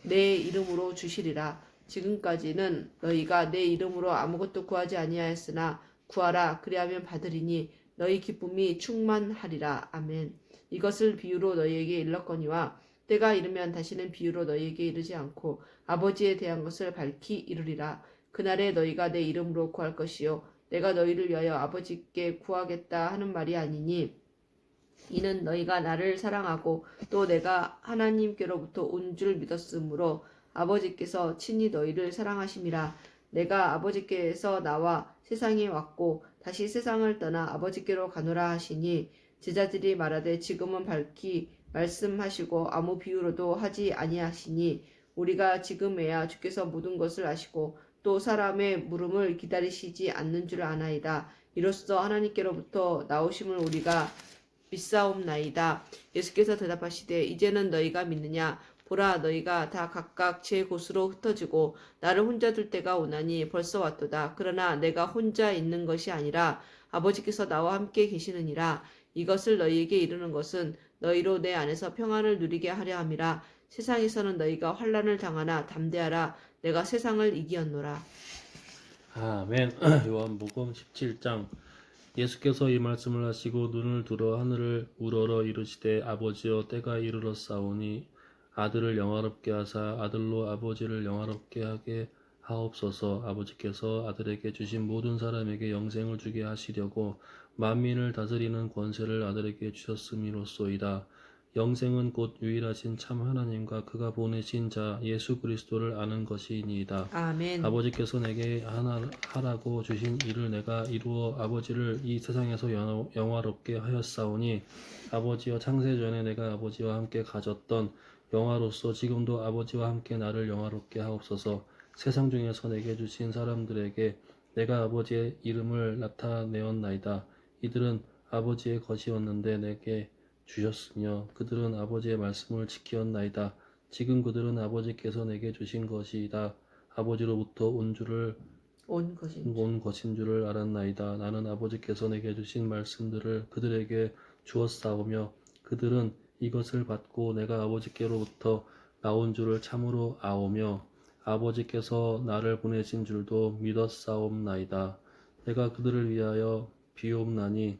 내 이름으로 주시리라. 지금까지는 너희가 내 이름으로 아무것도 구하지 아니하였으나 구하라 그리하면 받으리니 너희 기쁨이 충만하리라. 아멘. 이것을 비유로 너희에게 일렀거니와 때가 이르면 다시는 비유로 너희에게 이르지 않고 아버지에 대한 것을 밝히 이르리라. 그날에 너희가 내 이름으로 구할 것이요 내가 너희를 위하여 아버지께 구하겠다 하는 말이 아니니 이는 너희가 나를 사랑하고 또 내가 하나님께로부터 온 줄 믿었으므로 아버지께서 친히 너희를 사랑하심이라. 내가 아버지께서 나와 세상에 왔고 다시 세상을 떠나 아버지께로 가노라 하시니 제자들이 말하되 지금은 밝히 말씀하시고 아무 비유로도 하지 아니하시니 우리가 지금에야 주께서 모든 것을 아시고 또 사람의 물음을 기다리시지 않는 줄 아나이다. 이로써 하나님께로부터 나오심을 우리가 믿사옵나이다. 예수께서 대답하시되 이제는 너희가 믿느냐? 보라 너희가 다 각각 제 곳으로 흩어지고 나를 혼자 둘 때가 오나니 벌써 왔도다. 그러나 내가 혼자 있는 것이 아니라 아버지께서 나와 함께 계시느니라. 이것을 너희에게 이르는 것은 너희로 내 안에서 평안을 누리게 하려 함이라. 세상에서는 너희가 환난을 당하나 담대하라. 내가 세상을 이기었노라. 아멘. 요한복음 17장. 예수께서 이 말씀을 하시고 눈을 들어 하늘을 우러러 이르시되 아버지여 때가 이르렀사오니 아들을 영화롭게 하사 아들로 아버지를 영화롭게 하게 하옵소서. 아버지께서 아들에게 주신 모든 사람에게 영생을 주게 하시려고 만민을 다스리는 권세를 아들에게 주셨음이로소이다. 영생은 곧 유일하신 참 하나님과 그가 보내신 자 예수 그리스도를 아는 것이니이다. 아멘. 아버지께서 내게 하라고 주신 일을 내가 이루어 아버지를 이 세상에서 영화롭게 하였사오니 아버지여 창세 전에 내가 아버지와 함께 가졌던 영화로서 지금도 아버지와 함께 나를 영화롭게 하옵소서. 세상 중에서 내게 주신 사람들에게 내가 아버지의 이름을 나타내었나이다. 이들은 아버지의 것이었는데 내게 주셨으며 그들은 아버지의 말씀을 지키었나이다. 지금 그들은 아버지께서 내게 주신 것이다. 아버지로부터 온 것인 줄을 알았나이다. 나는 아버지께서 내게 주신 말씀들을 그들에게 주었사오며 그들은 이것을 받고 내가 아버지께로부터 나온 줄을 참으로 아오며 아버지께서 나를 보내신 줄도 믿었사옵나이다. 내가 그들을 위하여 비옵나니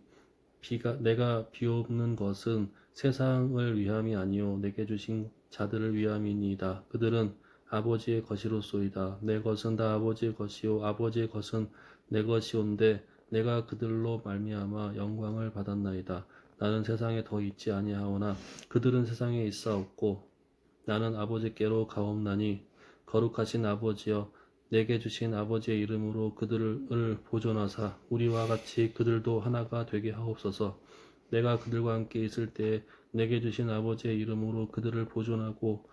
내가 비옵는 것은 세상을 위함이 아니요 내게 주신 자들을 위함이니이다. 그들은 아버지의 것이로소이다. 내 것은 다 아버지의 것이요 아버지의 것은 내 것이온데 내가 그들로 말미암아 영광을 받았나이다. 나는 세상에 더 있지 아니하오나 그들은 세상에 있사옵고 나는 아버지께로 가옵나니 거룩하신 아버지여 내게 주신 아버지의 이름으로 그들을 보존하사 우리와 같이 그들도 하나가 되게 하옵소서. 내가 그들과 함께 있을 때에 내게 주신 아버지의 이름으로 그들을 보존하고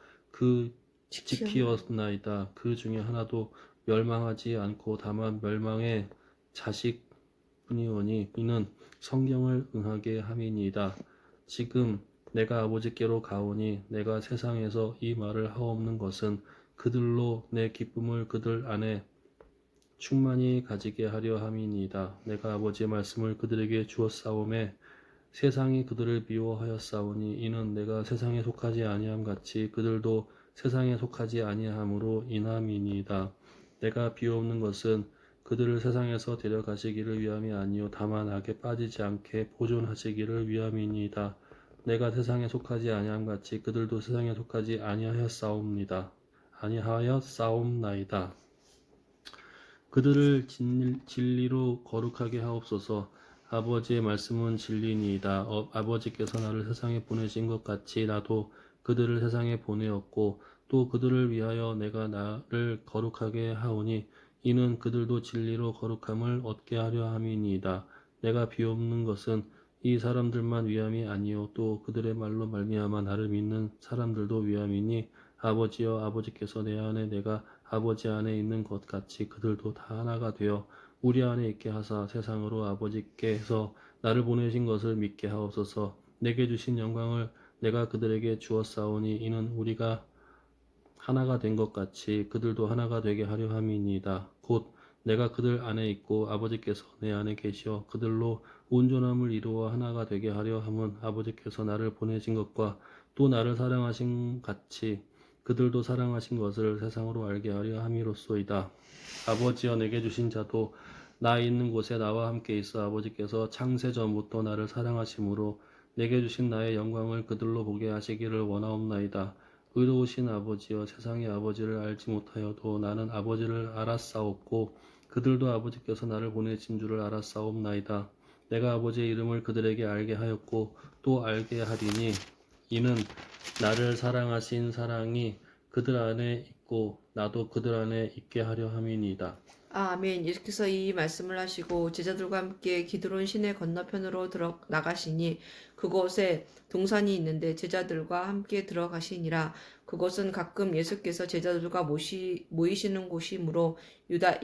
지키었나이다. 그 중에 하나도 멸망하지 않고 다만 멸망의 자식뿐이오니 이는 성경을 응하게 함이니이다. 지금 내가 아버지께로 가오니 내가 세상에서 이 말을 하옵는 것은 그들로 내 기쁨을 그들 안에 충만히 가지게 하려 함이니이다. 내가 아버지의 말씀을 그들에게 주었사오매 세상이 그들을 미워하였사오니 이는 내가 세상에 속하지 아니함 같이 그들도 세상에 속하지 아니함으로 인함이니이다. 내가 비옵는 것은 그들을 세상에서 데려가시기를 위함이 아니요 다만 악에 빠지지 않게 보존하시기를 위함이니이다. 내가 세상에 속하지 아니함 같이 그들도 세상에 속하지 아니하였사옵나이다. 그들을 진리로 거룩하게 하옵소서. 아버지의 말씀은 진리니이다. 아버지께서 나를 세상에 보내신 것 같이 나도 그들을 세상에 보내었고 또 그들을 위하여 내가 나를 거룩하게 하오니 이는 그들도 진리로 거룩함을 얻게 하려 함이니이다. 내가 비옵는 것은 이 사람들만 위함이 아니요 또 그들의 말로 말미암아 나를 믿는 사람들도 위함이니 아버지여 아버지께서 내 안에 내가 아버지 안에 있는 것 같이 그들도 다 하나가 되어 우리 안에 있게 하사 세상으로 아버지께서 나를 보내신 것을 믿게 하옵소서. 내게 주신 영광을 내가 그들에게 주었사오니 이는 우리가 하나가 된 것 같이 그들도 하나가 되게 하려 함이니이다. 곧 내가 그들 안에 있고 아버지께서 내 안에 계시어 그들로 온전함을 이루어 하나가 되게 하려 함은 아버지께서 나를 보내신 것과 또 나를 사랑하신 같이 그들도 사랑하신 것을 세상으로 알게 하려 함이로소이다. 아버지여 내게 주신 자도 나 있는 곳에 나와 함께 있어 아버지께서 창세 전부터 나를 사랑하심으로 내게 주신 나의 영광을 그들로 보게 하시기를 원하옵나이다. 의로우신 아버지여 세상의 아버지를 알지 못하여도 나는 아버지를 알았사옵고 그들도 아버지께서 나를 보내신 줄을 알았사옵나이다. 내가 아버지의 이름을 그들에게 알게 하였고 또 알게 하리니 이는 나를 사랑하신 사랑이 그들 안에 있고 나도 그들 안에 있게 하려 함이니이다. 아멘. 예수께서 이 말씀을 하시고 제자들과 함께 기드론 시내 건너편으로 들어 나가시니 그곳에 동산이 있는데 제자들과 함께 들어가시니라. 그곳은 가끔 예수께서 제자들과 모이시는 곳이므로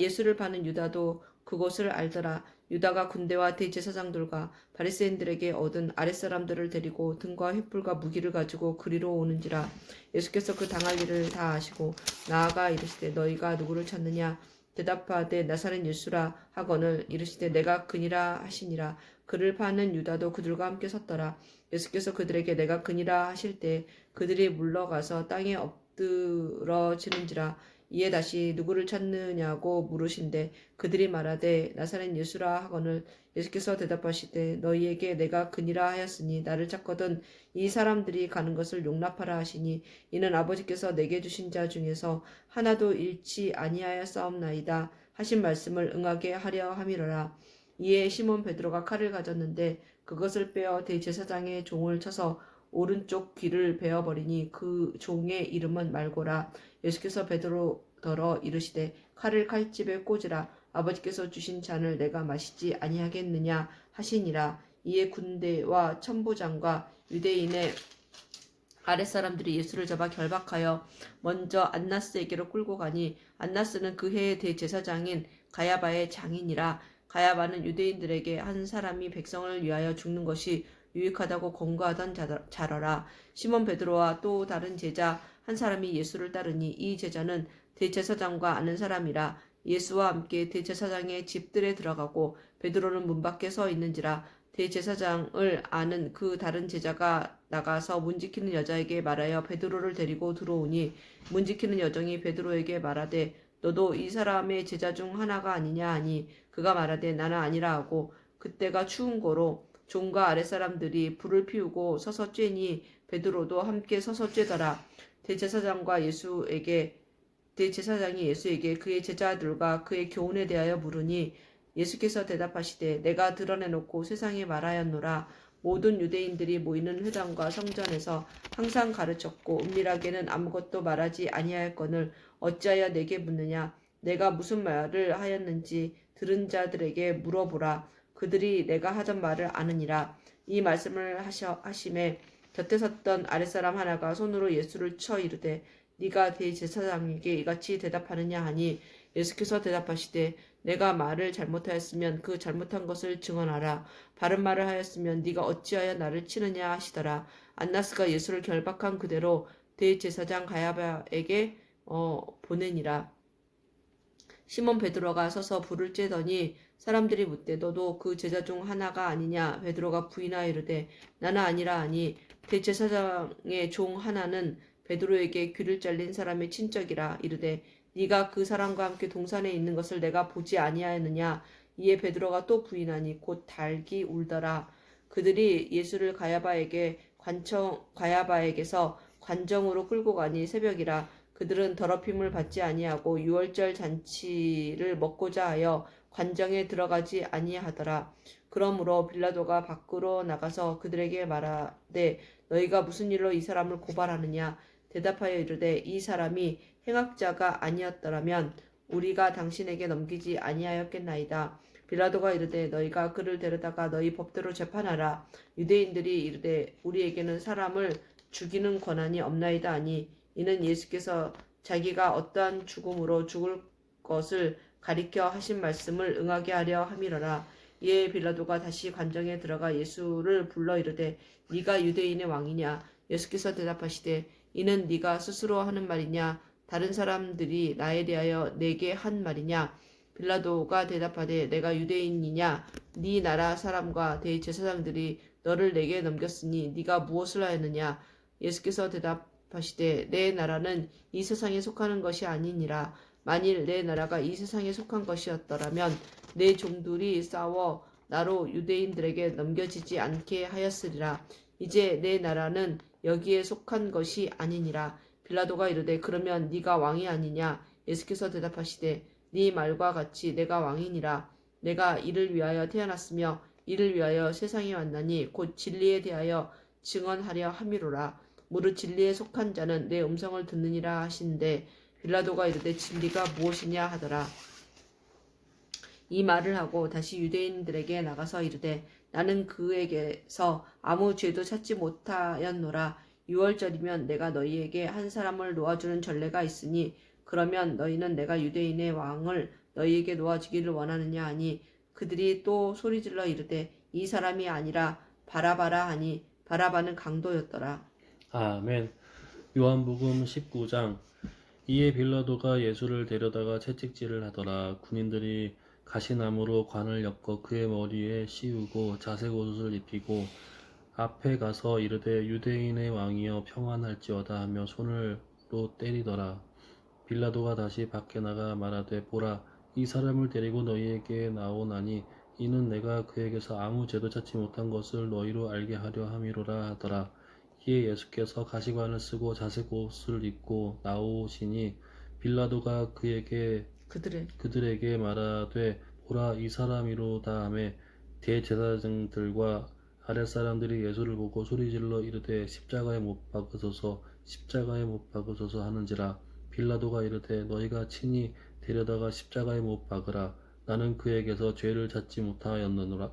예수를 파는 유다도 그곳을 알더라. 유다가 군대와 대제사장들과 바리새인들에게 얻은 아랫사람들을 데리고 등과 횃불과 무기를 가지고 그리로 오는지라. 예수께서 그 당할 일을 다 아시고 나아가 이르시되 너희가 누구를 찾느냐 대답하되 나사렛 예수라 하거늘 이르시되 내가 그니라 하시니라. 그를 파는 유다도 그들과 함께 섰더라. 예수께서 그들에게 내가 그니라 하실 때 그들이 물러가서 땅에 엎드러지는지라. 이에 다시 누구를 찾느냐고 물으신데 그들이 말하되 나사렛 예수라 하거늘 예수께서 대답하시되 너희에게 내가 그니라 하였으니 나를 찾거든 이 사람들이 가는 것을 용납하라 하시니 이는 아버지께서 내게 주신 자 중에서 하나도 잃지 아니하였사옵나이다 하신 말씀을 응하게 하려 함이로라. 이에 시몬 베드로가 칼을 가졌는데 그것을 빼어 대제사장의 종을 쳐서 오른쪽 귀를 베어버리니 그 종의 이름은 말고라. 예수께서 베드로더러 이르시되 칼을 칼집에 꽂으라. 아버지께서 주신 잔을 내가 마시지 아니하겠느냐 하시니라. 이에 군대와 천부장과 유대인의 아랫사람들이 예수를 잡아 결박하여 먼저 안나스에게로 끌고 가니 안나스는 그 해의 대제사장인 가야바의 장인이라. 가야바는 유대인들에게 한 사람이 백성을 위하여 죽는 것이 유익하다고 권고하던 자러라. 시몬 베드로와 또 다른 제자 한 사람이 예수를 따르니 이 제자는 대제사장과 아는 사람이라. 예수와 함께 대제사장의 집들에 들어가고 베드로는 문 밖에 서 있는지라. 대제사장을 아는 그 다른 제자가 나가서 문지키는 여자에게 말하여 베드로를 데리고 들어오니 문지키는 여종이 베드로에게 말하되 너도 이 사람의 제자 중 하나가 아니냐 하니 그가 말하되 나는 아니라 하고 그때가 추운 고로 종과 아랫사람들이 불을 피우고 서서 쬐니 베드로도 함께 서서 쬐더라. 대제사장이 예수에게 그의 제자들과 그의 교훈에 대하여 물으니 예수께서 대답하시되 내가 드러내놓고 세상에 말하였노라. 모든 유대인들이 모이는 회당과 성전에서 항상 가르쳤고 은밀하게는 아무것도 말하지 아니하였거늘 어찌하여 내게 묻느냐. 내가 무슨 말을 하였는지 들은 자들에게 물어보라. 그들이 내가 하던 말을 아느니라. 이 말씀을 하심에 곁에 섰던 아랫사람 하나가 손으로 예수를 쳐 이르되 네가 대제사장에게 이같이 대답하느냐 하니 예수께서 대답하시되 내가 말을 잘못하였으면 그 잘못한 것을 증언하라. 바른 말을 하였으면 네가 어찌하여 나를 치느냐 하시더라. 안나스가 예수를 결박한 그대로 대제사장 가야바에게 보내니라. 시몬 베드로가 서서 불을 쬐더니 사람들이 묻되 너도 그 제자 중 하나가 아니냐. 베드로가 부인하여 이르되 나는 아니라 하니 대제사장의 종 하나는 베드로에게 귀를 잘린 사람의 친척이라. 이르되 네가 그 사람과 함께 동산에 있는 것을 내가 보지 아니하였느냐. 이에 베드로가 또 부인하니 곧 닭이 울더라. 그들이 예수를 가야바에게서 관정으로 끌고 가니 새벽이라. 그들은 더럽힘을 받지 아니하고 유월절 잔치를 먹고자 하여 관정에 들어가지 아니하더라. 그러므로 빌라도가 밖으로 나가서 그들에게 말하되 너희가 무슨 일로 이 사람을 고발하느냐. 대답하여 이르되 이 사람이 행악자가 아니었더라면 우리가 당신에게 넘기지 아니하였겠나이다. 빌라도가 이르되 너희가 그를 데려다가 너희 법대로 재판하라. 유대인들이 이르되 우리에게는 사람을 죽이는 권한이 없나이다 하니 이는 예수께서 자기가 어떠한 죽음으로 죽을 것을 가리켜 하신 말씀을 응하게 하려 함이로라. 이에 빌라도가 다시 관정에 들어가 예수를 불러 이르되 네가 유대인의 왕이냐. 예수께서 대답하시되 이는 네가 스스로 하는 말이냐 다른 사람들이 나에 대하여 내게 한 말이냐. 빌라도가 대답하되 내가 유대인이냐. 네 나라 사람과 대제사장들이 너를 내게 넘겼으니 네가 무엇을 하였느냐. 예수께서 대답하시되 내 나라는 이 세상에 속하는 것이 아니니라. 만일 내 나라가 이 세상에 속한 것이었더라면 내 종들이 싸워 나로 유대인들에게 넘겨지지 않게 하였으리라. 이제 내 나라는 여기에 속한 것이 아니니라. 빌라도가 이르되 그러면 네가 왕이 아니냐. 예수께서 대답하시되 네 말과 같이 내가 왕이니라. 내가 이를 위하여 태어났으며 이를 위하여 세상에 왔나니 곧 진리에 대하여 증언하려 함이로라. 무릇 진리에 속한 자는 내 음성을 듣느니라 하신대 빌라도가 이르되 진리가 무엇이냐 하더라. 이 말을 하고 다시 유대인들에게 나가서 이르되 나는 그에게서 아무 죄도 찾지 못하였노라. 유월절이면 내가 너희에게 한 사람을 놓아주는 전례가 있으니 그러면 너희는 내가 유대인의 왕을 너희에게 놓아주기를 원하느냐 하니 그들이 또 소리질러 이르되 이 사람이 아니라 바라바라 하니 바라바는 강도였더라. 아멘. 요한복음 19장. 이에 빌라도가 예수를 데려다가 채찍질을 하더라. 군인들이 가시나무로 관을 엮어 그의 머리에 씌우고 자색 옷을 입히고 앞에 가서 이르되 유대인의 왕이여 평안할지어다 하며 손으로 때리더라. 빌라도가 다시 밖에 나가 말하되 보라 이 사람을 데리고 너희에게 나오나니 이는 내가 그에게서 아무 죄도 찾지 못한 것을 너희로 알게 하려 함이로라 하더라. 이에 예수께서 가시관을 쓰고 자색 옷을 입고 나오시니 빌라도가 그들에게 말하되 보라 이 사람이로다 하매 대제사장들과 아랫사람들이 예수를 보고 소리질러 이르되 십자가에 못 박으소서 십자가에 못 박으소서 하는지라. 빌라도가 이르되 너희가 친히 데려다가 십자가에 못 박으라. 나는 그에게서 죄를 찾지 못하였노라.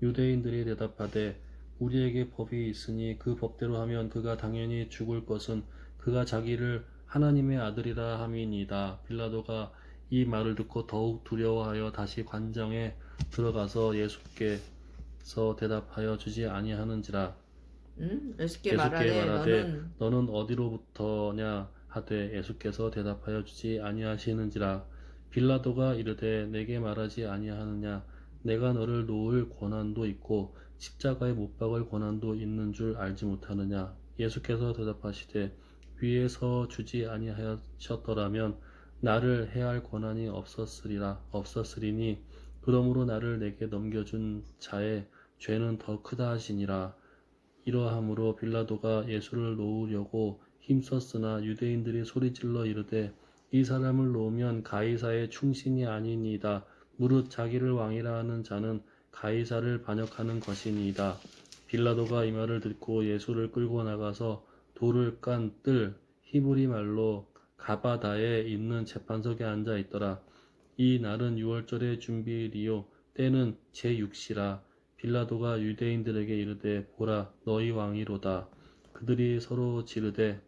유대인들이 대답하되 우리에게 법이 있으니 그 법대로 하면 그가 당연히 죽을 것은 그가 자기를 하나님의 아들이라 함이니이다. 빌라도가 이 말을 듣고 더욱 두려워하여 다시 관장에 들어가서 예수께서 대답하여 주지 아니하는지라. 예수께 예수께 말하되 말하되 너는 어디로부터냐 하되 예수께서 대답하여 주지 아니하시는지라. 빌라도가 이르되 내게 말하지 아니하느냐 내가 너를 놓을 권한도 있고 십자가에 못 박을 권한도 있는 줄 알지 못하느냐. 예수께서 대답하시되 위에서 주지 아니하셨더라면 나를 해할 권한이 없었으리니 그러므로 나를 내게 넘겨준 자의 죄는 더 크다 하시니라. 이러함으로 빌라도가 예수를 놓으려고 힘썼으나 유대인들이 소리질러 이르되 이 사람을 놓으면 가이사의 충신이 아니니이다. 무릇 자기를 왕이라 하는 자는 가이사를 반역하는 것이니이다. 빌라도가 이 말을 듣고 예수를 끌고 나가서 돌을 깐 뜰 히브리 말로 가바다에 있는 재판석에 앉아 있더라. 이 날은 유월절의 준비일이요 때는 제6시라. 빌라도가 유대인들에게 이르되 보라 너희 왕이로다. 그들이 서로 지르되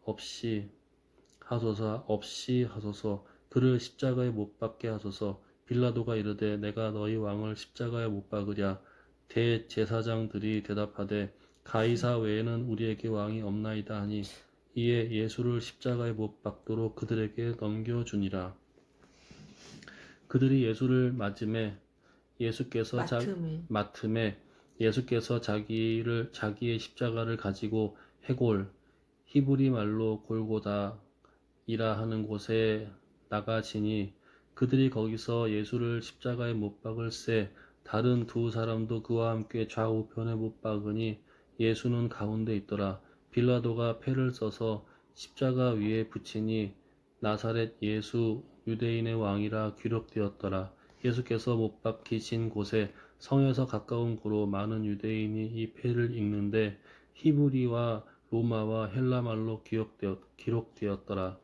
없이 하소서 그를 십자가에 못 박게 하소서. 빌라도가 이르되 내가 너희 왕을 십자가에 못 박으랴. 대제사장들이 대답하되 가이사 외에는 우리에게 왕이 없나이다 하니 이에 예수를 십자가에 못 박도록 그들에게 넘겨주니라. 그들이 예수를 맞음에 맡음에 예수께서 자기의 십자가를 가지고 해골 히브리 말로 골고다이라 하는 곳에 나가시니 그들이 거기서 예수를 십자가에 못 박을새 다른 두 사람도 그와 함께 좌우편에 못 박으니 예수는 가운데 있더라. 빌라도가 패를 써서 십자가 위에 붙이니 나사렛 예수 유대인의 왕이라 기록되었더라. 예수께서 못 박히신 곳에 성에서 가까운 고로 많은 유대인이 이 패를 읽는데 히브리와 로마와 헬라말로 기록되었더라.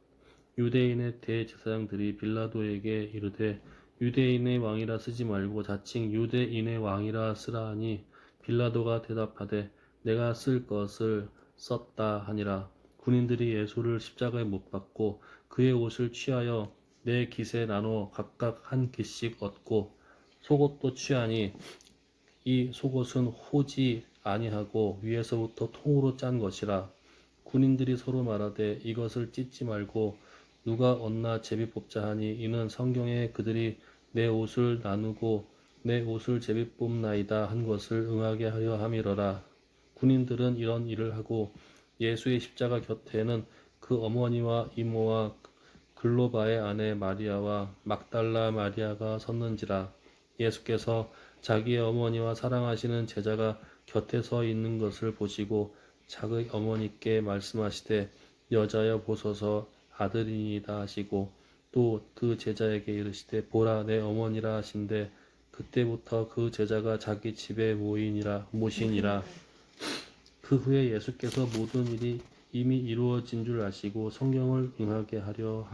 유대인의 대제사장들이 빌라도에게 이르되 유대인의 왕이라 쓰지 말고 자칭 유대인의 왕이라 쓰라 하니 빌라도가 대답하되 내가 쓸 것을 썼다 하니라. 군인들이 예수를 십자가에 못 박고 그의 옷을 취하여 네 깃에 나눠 각각 한 깃씩 얻고 속옷도 취하니 이 속옷은 호지 아니하고 위에서부터 통으로 짠 것이라. 군인들이 서로 말하되 이것을 찢지 말고 누가 얻나 제비 뽑자 하니 이는 성경에 그들이 내 옷을 나누고 내 옷을 제비 뽑나이다 한 것을 응하게 하려 함이러라. 군인들은 이런 일을 하고 예수의 십자가 곁에는 그 어머니와 이모와 글로바의 아내 마리아와 막달라 마리아가 섰는지라. 예수께서 자기의 어머니와 사랑하시는 제자가 곁에 서 있는 것을 보시고 자기 어머니께 말씀하시되 여자여 보소서 아들이니이다 하시고 또 그 제자에게 이르시되 보라 내 어머니라 하신대 그때부터 그 제자가 자기 집에 모시니라. 그 후에 예수께서 모든 일이 이미 이루어진 줄 아시고 성경을 응하게 하려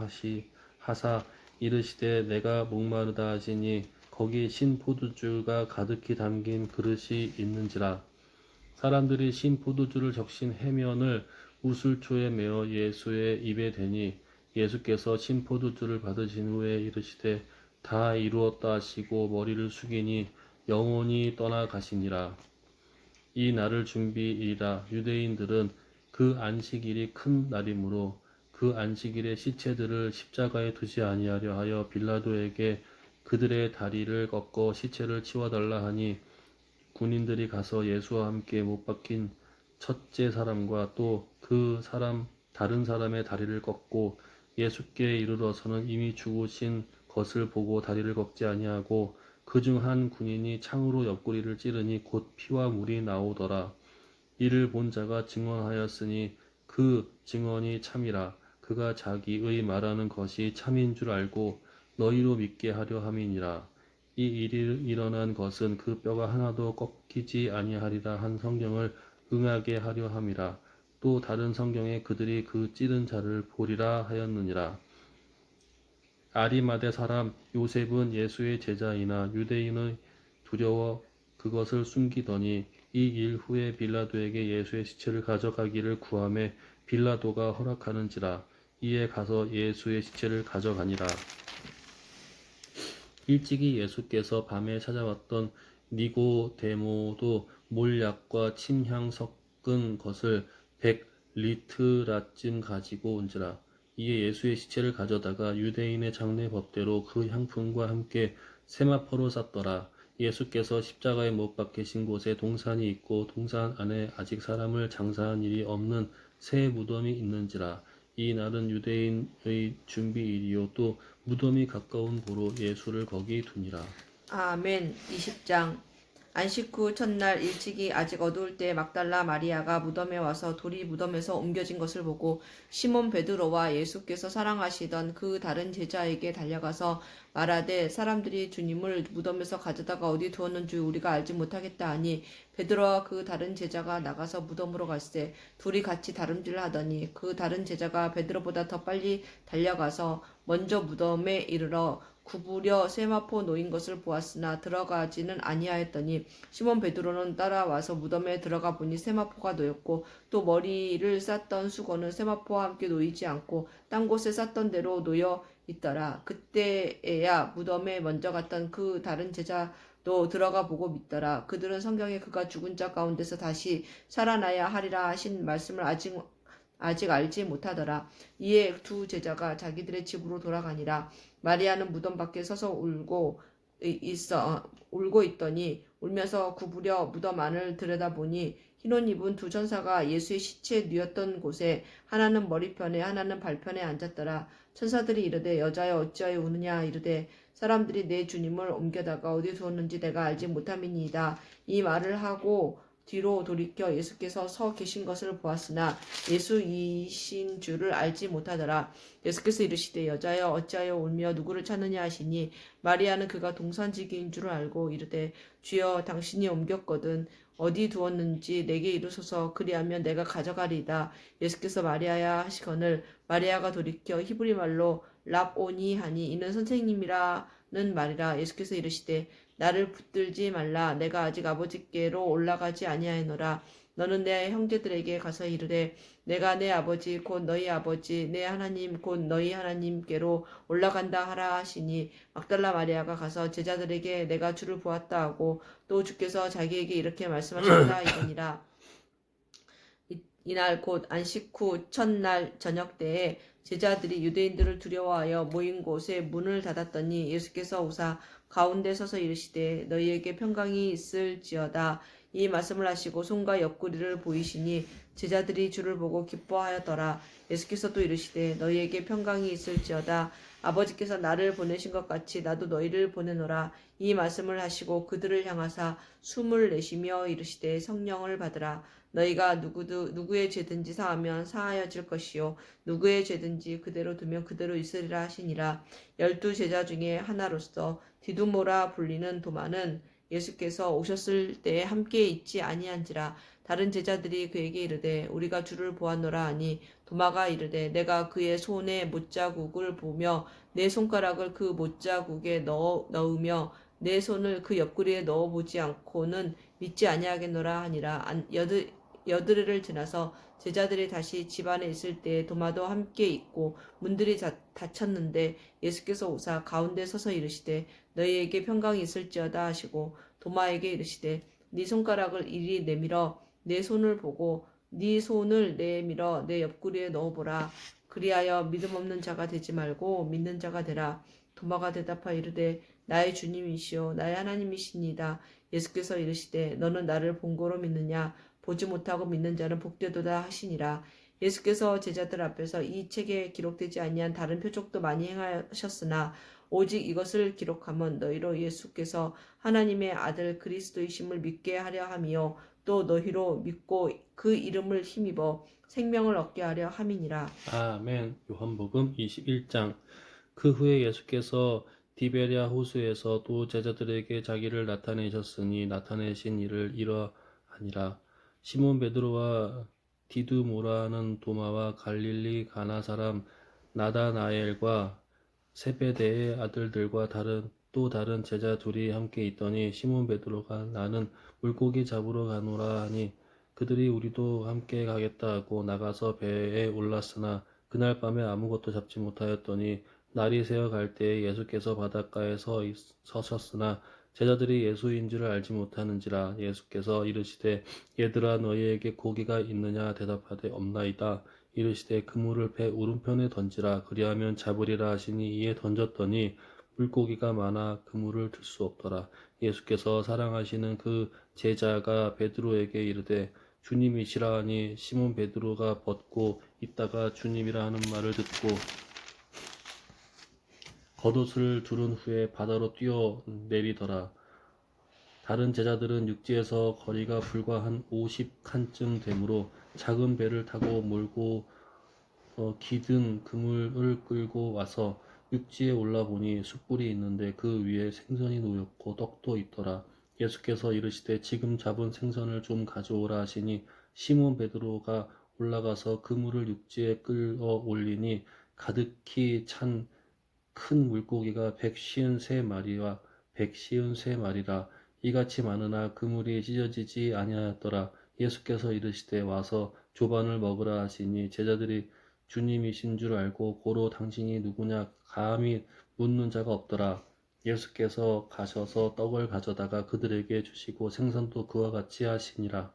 하사 이르시되 내가 목마르다 하시니 거기 신 포도주가 가득히 담긴 그릇이 있는지라. 사람들이 신 포도주를 적신 해면을 우슬초에 메어 예수의 입에 대니 예수께서 신 포도주를 받으신 후에 이르시되 다 이루었다 하시고 머리를 숙이니 영원히 떠나가시니라. 이 날을 준비일이라. 유대인들은 그 안식일이 큰 날이므로 그 안식일에 시체들을 십자가에 두지 아니하려 하여 빌라도에게 그들의 다리를 꺾어 시체를 치워달라 하니 군인들이 가서 예수와 함께 못 박힌 첫째 사람과 또 그 사람 다른 사람의 다리를 꺾고 예수께 이르러서는 이미 죽으신 것을 보고 다리를 꺾지 아니하고 그중 한 군인이 창으로 옆구리를 찌르니 곧 피와 물이 나오더라. 이를 본 자가 증언하였으니 그 증언이 참이라. 그가 자기의 말하는 것이 참인 줄 알고 너희로 믿게 하려 함이니라. 이 일이 일어난 것은 그 뼈가 하나도 꺾이지 아니하리라 한 성경을 응하게 하려 함이라. 또 다른 성경에 그들이 그 찌른 자를 보리라 하였느니라. 아리마대 사람 요셉은 예수의 제자이나 유대인의 두려워 그것을 숨기더니 이 일 후에 빌라도에게 예수의 시체를 가져가기를 구하매 빌라도가 허락하는지라. 이에 가서 예수의 시체를 가져가니라. 일찍이 예수께서 밤에 찾아왔던 니고데모도 몰약과 침향 섞은 것을 100리트라쯤 가지고 온지라. 이에 예수의 시체를 가져다가 유대인의 장례 법대로 그 향품과 함께 세마포로 쌌더라. 예수께서 십자가에 못 박히신 곳에 동산이 있고 동산 안에 아직 사람을 장사한 일이 없는 새 무덤이 있는지라. 이 날은 유대인의 준비일이요 또 무덤이 가까운 보로 예수를 거기 두니라. 아멘. 20장. 안식 후 첫날 일찍이 아직 어두울 때 막달라 마리아가 무덤에 와서 돌이 무덤에서 옮겨진 것을 보고 시몬 베드로와 예수께서 사랑하시던 그 다른 제자에게 달려가서 말하되 사람들이 주님을 무덤에서 가져다가 어디 두었는지 우리가 알지 못하겠다 하니 베드로와 그 다른 제자가 나가서 무덤으로 갈새 둘이 같이 다름질을 하더니 그 다른 제자가 베드로보다 더 빨리 달려가서 먼저 무덤에 이르러 구부려 세마포 놓인 것을 보았으나 들어가지는 아니하였더니 시몬 베드로는 따라와서 무덤에 들어가 보니 세마포가 놓였고 또 머리를 쌌던 수건은 세마포와 함께 놓이지 않고 딴 곳에 쌌던 대로 놓여 있더라. 그때에야 무덤에 먼저 갔던 그 다른 제자도 들어가 보고 믿더라. 그들은 성경에 그가 죽은 자 가운데서 다시 살아나야 하리라 하신 말씀을 아직 알지 못하더라. 이에 두 제자가 자기들의 집으로 돌아가니라. 마리아는 무덤 밖에 서서 울고 있더니 울면서 구부려 무덤 안을 들여다보니 흰옷 입은 두 천사가 예수의 시체 누였던 곳에 하나는 머리편에 하나는 발편에 앉았더라. 천사들이 이르되 여자여 어찌하여 우느냐 이르되 사람들이 내 주님을 옮겨다가 어디 두었는지 내가 알지 못함이니이다. 이 말을 하고 뒤로 돌이켜 예수께서 서 계신 것을 보았으나 예수이신 줄을 알지 못하더라. 예수께서 이르시되 여자여 어찌하여 울며 누구를 찾느냐 하시니 마리아는 그가 동산지기인 줄을 알고 이르되 주여 당신이 옮겼거든 어디 두었는지 내게 이르소서 그리하면 내가 가져가리이다. 예수께서 마리아야 하시거늘 마리아가 돌이켜 히브리 말로 랍오니 하니 이는 선생님이라는 말이라. 예수께서 이르시되 나를 붙들지 말라. 내가 아직 아버지께로 올라가지 아니하노라. 너는 내 형제들에게 가서 이르되 내가 내 아버지 곧 너희 아버지 내 하나님 곧 너희 하나님께로 올라간다 하라 하시니 막달라 마리아가 가서 제자들에게 내가 주를 보았다 하고 또 주께서 자기에게 이렇게 말씀하셨다 이거니라. 이날 곧 안식 후 첫날 저녁 때에 제자들이 유대인들을 두려워하여 모인 곳에 문을 닫았더니 예수께서 오사 가운데 서서 이르시되 너희에게 평강이 있을지어다. 이 말씀을 하시고 손과 옆구리를 보이시니 제자들이 주를 보고 기뻐하였더라. 예수께서 또 이르시되 너희에게 평강이 있을지어다. 아버지께서 나를 보내신 것 같이 나도 너희를 보내노라. 이 말씀을 하시고 그들을 향하사 숨을 내쉬며 이르시되 성령을 받으라. 너희가 누구의 죄든지 사하면 사하여질 것이요 누구의 죄든지 그대로 두면 그대로 있으리라 하시니라. 12 제자 중에 하나로서 디두모라 불리는 도마는 예수께서 오셨을 때에 함께 있지 아니한지라. 다른 제자들이 그에게 이르되 우리가 주를 보았노라 하니 도마가 이르되 내가 그의 손에 못자국을 보며 내 손가락을 그 못자국에 넣으며 내 손을 그 옆구리에 넣어보지 않고는 믿지 아니하겠노라 하니라. 여드레를 지나서 제자들이 다시 집 안에 있을 때에 도마도 함께 있고 문들이 닫혔는데 예수께서 오사 가운데 서서 이르시되 너희에게 평강이 있을지어다 하시고 도마에게 이르시되 네 손가락을 이리 내밀어 내 손을 보고 네 손을 내밀어 내 옆구리에 넣어보라. 그리하여 믿음 없는 자가 되지 말고 믿는 자가 되라. 도마가 대답하여 이르되 나의 주님이시오 나의 하나님이시니이다. 예수께서 이르시되 너는 나를 본고로 믿느냐 보지 못하고 믿는 자는 복되도다 하시니라. 예수께서 제자들 앞에서 이 책에 기록되지 아니한 다른 표적도 많이 행하셨으나 오직 이것을 기록하면 너희로 예수께서 하나님의 아들 그리스도이심을 믿게 하려 함이요 또 너희로 믿고 그 이름을 힘입어 생명을 얻게 하려 함이니라. 아멘. 요한복음 21장. 그 후에 예수께서 디베랴 호수에서 또 제자들에게 자기를 나타내셨으니 나타내신 일을 이러하니라. 시몬 베드로와 디두모라는 도마와 갈릴리 가나 사람 나다나엘과 세베대의 아들들과 또 다른 제자 둘이 함께 있더니 시몬 베드로가 나는 물고기 잡으러 가노라 하니 그들이 우리도 함께 가겠다 하고 나가서 배에 올랐으나 그날 밤에 아무것도 잡지 못하였더니 날이 새어 갈 때에 예수께서 바닷가에 서셨으나 제자들이 예수인 줄 알지 못하는지라. 예수께서 이르시되 얘들아 너희에게 고기가 있느냐 대답하되 없나이다. 이르시되 그물을 배 오른편에 던지라. 그리하면 잡으리라 하시니 이에 던졌더니 물고기가 많아 그물을 들 수 없더라. 예수께서 사랑하시는 그 제자가 베드로에게 이르되 주님이시라 하니 시몬 베드로가 벗고 있다가 주님이라 하는 말을 듣고 겉옷을 두른 후에 바다로 뛰어 내리더라. 다른 제자들은 육지에서 거리가 불과 한 50칸쯤 되므로 작은 배를 타고 몰고 기든 그물을 끌고 와서 육지에 올라보니 숯불이 있는데 그 위에 생선이 놓였고 떡도 있더라. 예수께서 이르시되 지금 잡은 생선을 좀 가져오라 하시니 시몬 베드로가 올라가서 그물을 육지에 끌어 올리니 가득히 찬 큰 물고기가 153마리와 153마리라. 이같이 많으나 그물이 찢어지지 아니하였더라. 예수께서 이르시되 와서 조반을 먹으라 하시니 제자들이 주님이신 줄 알고 고로 당신이 누구냐 감히 묻는 자가 없더라. 예수께서 가셔서 떡을 가져다가 그들에게 주시고 생선도 그와 같이 하시니라.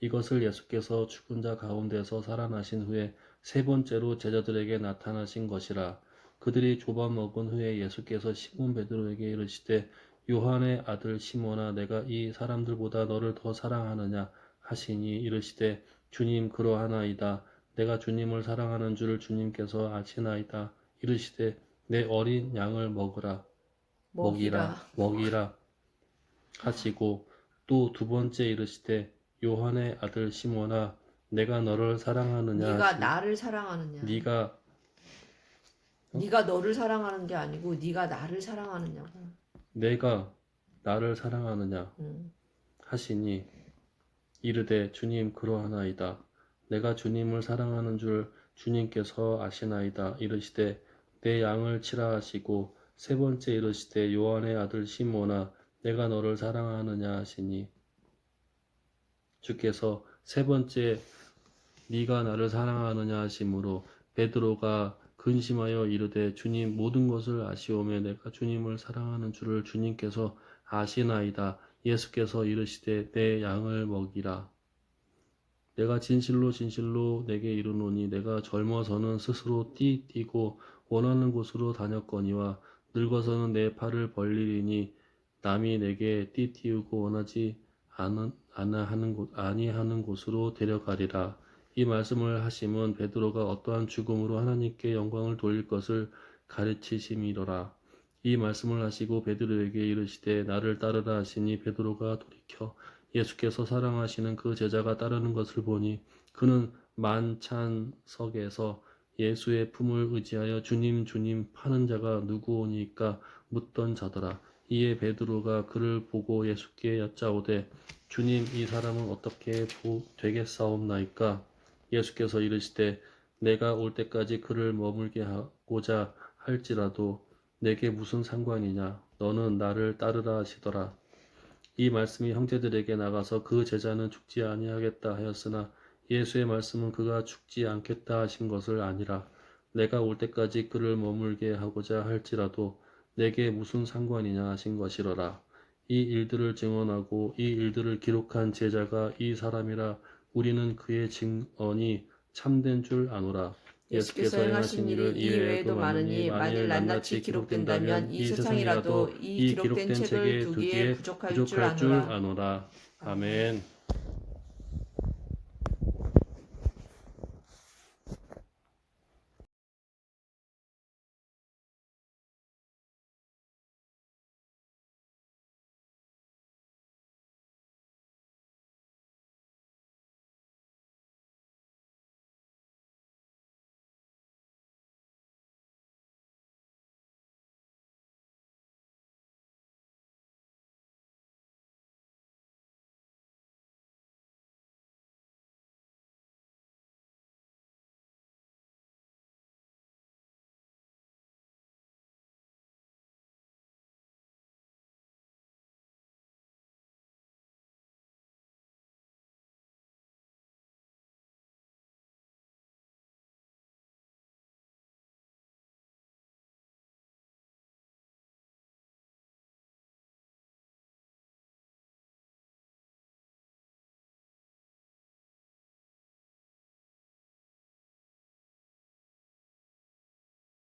이것을 예수께서 죽은 자 가운데서 살아나신 후에 세 번째로 제자들에게 나타나신 것이라. 그들이 조반 먹은 후에 예수께서 시몬 베드로에게 이르시되 요한의 아들 시몬아 내가 이 사람들보다 너를 더 사랑하느냐 하시니 이르시되 주님 그러하나이다. 내가 주님을 사랑하는 줄을 주님께서 아시나이다. 이르시되 내 어린 양을 먹이라 하시고 또 두 번째 이르시되 요한의 아들 시몬아 내가 너를 사랑하느냐 네가 하시니 나를 사랑하느냐. 네가 너를 사랑하는 게 아니고 네가 나를 사랑하느냐고. 내가 나를 사랑하느냐 하시니 이르되 주님 그러하나이다. 내가 주님을 사랑하는 줄 주님께서 아시나이다. 이르시되 내 양을 치라 하시고 세 번째 이르시되 요한의 아들 시몬아 내가 너를 사랑하느냐 하시니 주께서 세 번째 네가 나를 사랑하느냐 하심으로 베드로가 근심하여 이르되 주님 모든 것을 아시오매 내가 주님을 사랑하는 줄을 주님께서 아시나이다. 예수께서 이르시되 내 양을 먹이라. 내가 진실로 진실로 내게 이르노니 내가 젊어서는 스스로 뛰고 원하는 곳으로 다녔거니와 늙어서는 내 팔을 벌리리니 남이 내게 띠띠우고 원하지 아니하는 곳으로 데려가리라. 이 말씀을 하심은 베드로가 어떠한 죽음으로 하나님께 영광을 돌릴 것을 가르치심이로라. 이 말씀을 하시고 베드로에게 이르시되 나를 따르라 하시니 베드로가 돌이켜 예수께서 사랑하시는 그 제자가 따르는 것을 보니 그는 만찬석에서 예수의 품을 의지하여 주님 주님 파는 자가 누구오니까 묻던 자더라. 이에 베드로가 그를 보고 예수께 여짜오되 주님 이 사람은 어떻게 되겠사옵나이까? 예수께서 이르시되 내가 올 때까지 그를 머물게 하고자 할지라도 내게 무슨 상관이냐? 너는 나를 따르라 하시더라. 이 말씀이 형제들에게 나가서 그 제자는 죽지 아니하겠다 하였으나 예수의 말씀은 그가 죽지 않겠다 하신 것을 아니라 내가 올 때까지 그를 머물게 하고자 할지라도 내게 무슨 상관이냐 하신 것이로라. 이 일들을 증언하고 이 일들을 기록한 제자가 이 사람이라 우리는 그의 증언이 참된 줄 아노라. 예수께서 행하신 일은 이 외에도 많으니 만일 낱낱이 기록된다면 이 세상이라도 이 기록된 책을 두기에 부족할 줄 아노라. 아노라. 아멘. 아멘.